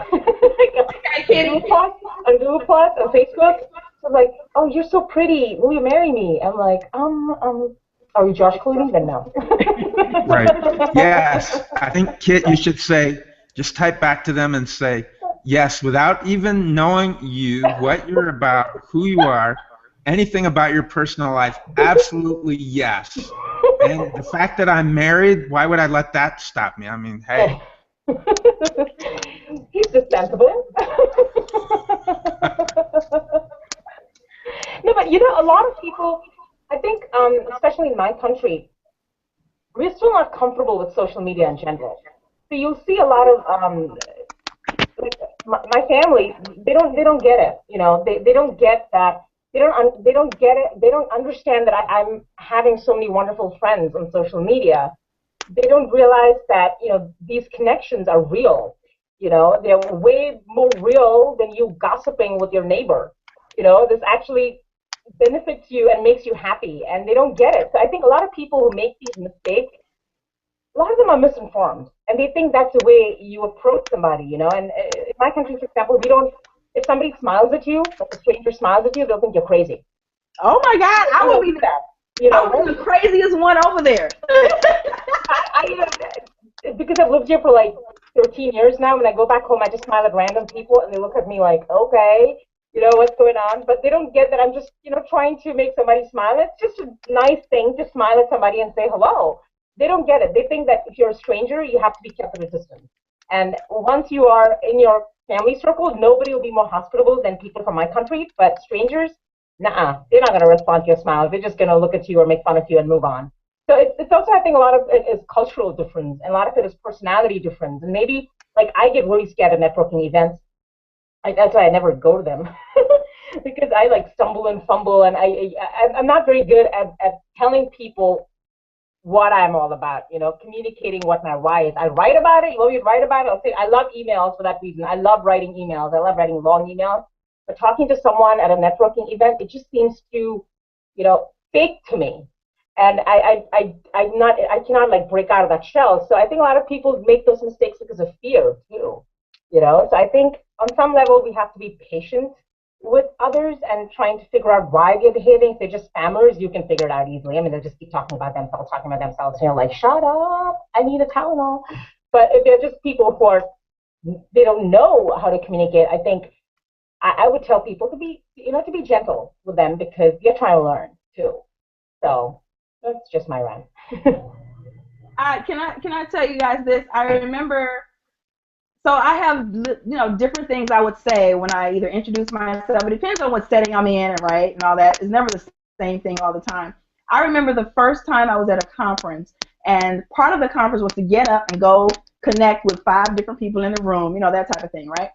On Google Plus, on Facebook, so like, oh, you're so pretty, will you marry me? I'm like, are you George Clooney? Then no. Right. Yes. I think, Kit, you should say, just type back to them and say, yes, without even knowing you, what you're about, who you are, anything about your personal life, absolutely yes. And the fact that I'm married, why would I let that stop me? I mean, hey. He's dispensable. No, but you know, a lot of people, I think, especially in my country, we're still not comfortable with social media in general. So you'll see a lot of, like my family, they don't get it. You know, they don't get that. They don't get it. They don't understand that I'm having so many wonderful friends on social media. They don't realize that, you know, these connections are real. You know, they're way more real than you gossiping with your neighbor. You know, this actually benefits you and makes you happy, and they don't get it. So I think a lot of people who make these mistakes, a lot of them are misinformed, and they think that's the way you approach somebody, you know. And in my country, for example, we don't, if somebody smiles at you, if a stranger smiles at you, they'll think you're crazy. Oh my God, I will be that. You know, I'm the craziest one over there. Because I've lived here for like 13 years now, when I go back home, I just smile at random people, and they look at me like, okay, you know, what's going on? But they don't get that I'm just, you know, trying to make somebody smile. It's just a nice thing to smile at somebody and say hello. They don't get it. They think that if you're a stranger, you have to be kept at a distance. And once you are in your family circle, nobody will be more hospitable than people from my country, but strangers, nah, they're not going to respond to your smile. They're just going to look at you or make fun of you and move on. So it's also, I think, a lot of it is cultural difference, and a lot of it is personality difference. And maybe, like, I get really scared at networking events. That's why I never go to them, because I, like, stumble and fumble, and I'm not very good at telling people what I'm all about, you know, communicating what my why is. I write about it. You want me to write about it? I'll say I love emails for that reason. I love writing emails. I love writing long emails. But talking to someone at a networking event, it just seems too, you know, fake to me. And I cannot like break out of that shell. So I think a lot of people make those mistakes because of fear too, you know. So I think on some level we have to be patient with others and trying to figure out why they're behaving. If they're just spammers, you can figure it out easily. I mean, they'll just keep talking about themselves, and you're like, shut up, I need a Tylenol. But if they're just people who are, they don't know how to communicate, I think I would tell people to be, you know, to be gentle with them, because you're trying to learn too. So that's just my rant. Can I tell you guys this? I remember, so I have, you know, different things I would say when I either introduce myself. It depends on what setting I'm in, right, and all that. It's never the same thing all the time. I remember the first time I was at a conference, and part of the conference was to get up and go connect with 5 different people in the room, you know, that type of thing, right?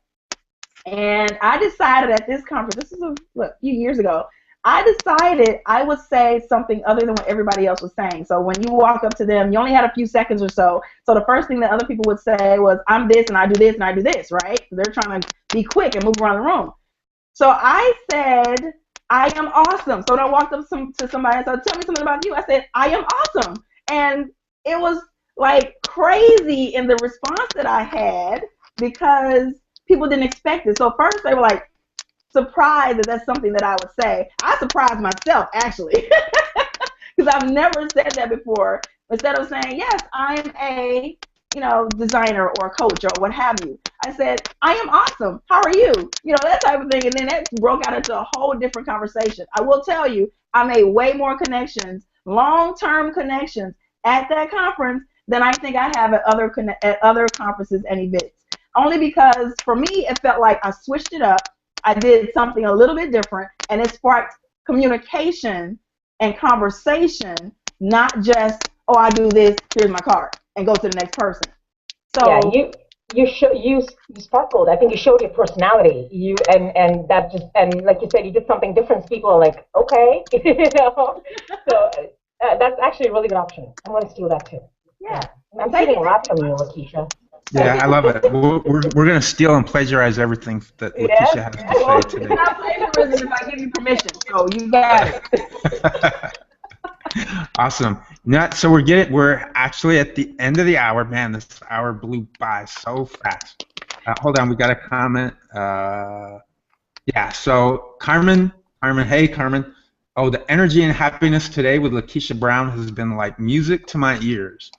And I decided at this conference, this is a few years ago, I decided I would say something other than what everybody else was saying. So when you walk up to them, you only had a few seconds or so. So the first thing that other people would say was, I'm this, and I do this, and I do this, right? They're trying to be quick and move around the room. So I said, I am awesome. So when I walked up to somebody and said, tell me something about you, I said, I am awesome. And it was like crazy in the response that I had, because people didn't expect it. So first they were like surprised that that's something that I would say. I surprised myself, actually, because I've never said that before. Instead of saying, yes, I'm a, designer or a coach or what have you, I said, I am awesome. How are you? That type of thing. And then that broke out into a whole different conversation. I will tell you, I made way more connections, long-term connections at that conference than I think I have at other conferences and events. Only because for me, it felt like I switched it up. I did something a little bit different, and it sparked communication and conversation, not just, oh, I do this, here's my card, and go to the next person. So yeah, you sparkled. I think you showed your personality. And like you said, you did something different. So people are like, okay, So that's actually a really good option. I'm going to steal that too. Yeah, I'm taking a lot from you, Lakesha. Yeah, I love it. We're going to steal and plagiarize everything that Lakesha has to say today. It's not plagiarism if I give you permission, so you got it. Awesome. So we're actually at the end of the hour. Man, this hour blew by so fast. Hold on, we got a comment. Yeah, so Carmen, hey Carmen. Oh, the energy and happiness today with Lakesha Brown has been like music to my ears.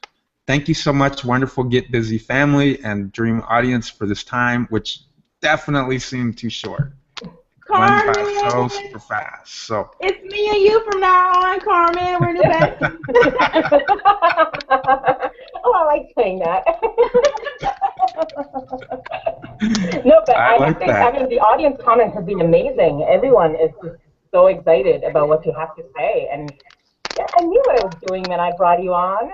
Thank you so much, wonderful Get Busy family and Dream audience for this time, which definitely seemed too short. Carmen, went by so super fast. So it's me and you from now on, Carmen. We're the best. Oh, I like saying that. No, but I think the audience comments have been amazing. Everyone is just so excited about what you have to say, and yeah, I knew what I was doing when I brought you on.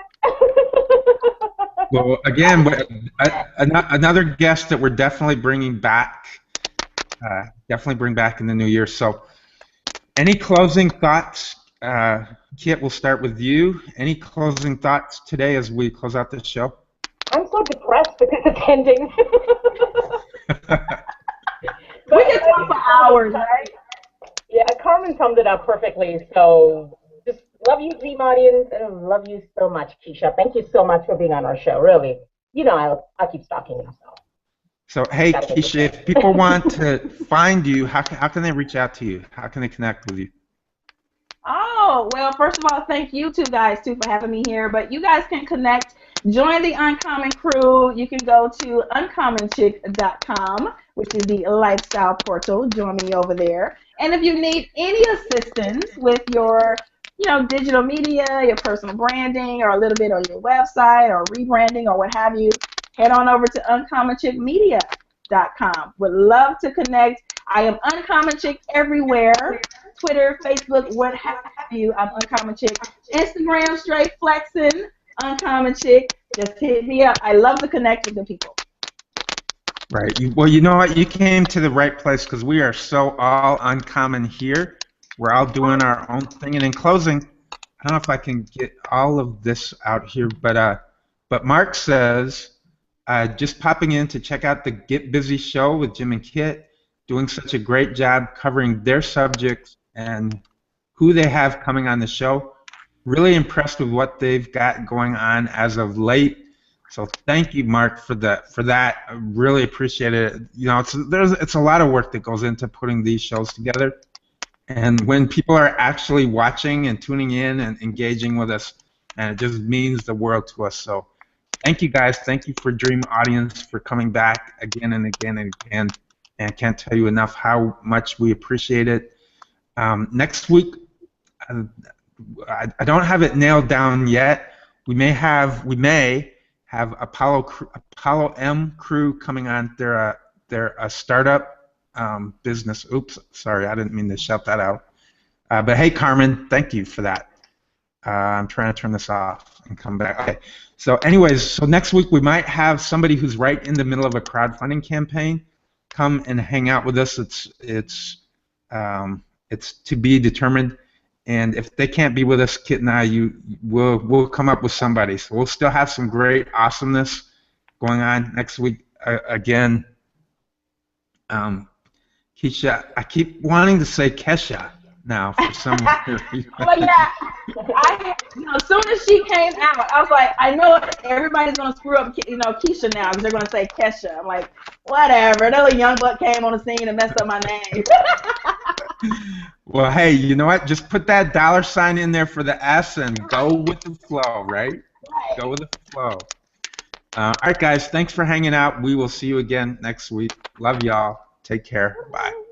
Well, again, another guest that we're definitely bringing back. Definitely bring back in the new year. So, any closing thoughts? Kit, we'll start with you. Any closing thoughts today as we close out this show? I'm so depressed because it's ending. We can talk for hours, right? Yeah, Carmen summed it up perfectly. So, just love you, Dream audience, and love you so much, Keisha. Thank you so much for being on our show. Really, I'll keep stalking you. So, hey, Keisha, if people want to find you, how can they reach out to you? How can they connect with you? Oh, well, first of all, thank you two guys, too, for having me here. But you guys can connect. Join the Uncommon crew. You can go to uncommonchick.com, which is the lifestyle portal. Join me over there. And if you need any assistance with your digital media, your personal branding, or a little bit on your website, or rebranding, or what have you, head on over to uncommonchickmedia.com. Would love to connect. I am Uncommon Chick everywhere. Twitter, Facebook, what have you. I'm Uncommon Chick. Instagram, straight flexing, Uncommon Chick. Just hit me up. I love to connect with the people. Right. Well, you know what? You came to the right place because we are so all uncommon here. We're all doing our own thing. And in closing, I don't know if I can get all of this out here, but Mark says, just popping in to check out the Get Busy show with Jim and Kit, doing such a great job covering their subjects and who they have coming on the show. Really impressed with what they've got going on as of late. So thank you, Mark, for that. I really appreciate it. It's a lot of work that goes into putting these shows together. And when people are actually watching and tuning in and engaging with us, and it just means the world to us. So thank you, guys. Thank you for Dream audience for coming back again and again and again. And I can't tell you enough how much we appreciate it. Next week, I don't have it nailed down yet. We may have Apollo M crew coming on. They're a startup business. Oops, sorry, I didn't mean to shout that out. But hey, Carmen, thank you for that. I'm trying to turn this off and come back. Okay. So anyways, next week we might have somebody who's right in the middle of a crowdfunding campaign come and hang out with us. It's to be determined. And if they can't be with us, Kit and I, we'll come up with somebody. So we'll still have some great awesomeness going on next week. Again, Keisha, I keep wanting to say Kesha now for some reason. Well, yeah, as soon as she came out, I was like, I know everybody's gonna screw up, Keisha now because they're gonna say Kesha. I'm like, whatever. That little young buck came on the scene and messed up my name. Well, hey, you know what? Just put that $ in there for the S and go with the flow, right? Go with the flow. All right, guys. Thanks for hanging out. We will see you again next week. Love y'all. Take care. Bye.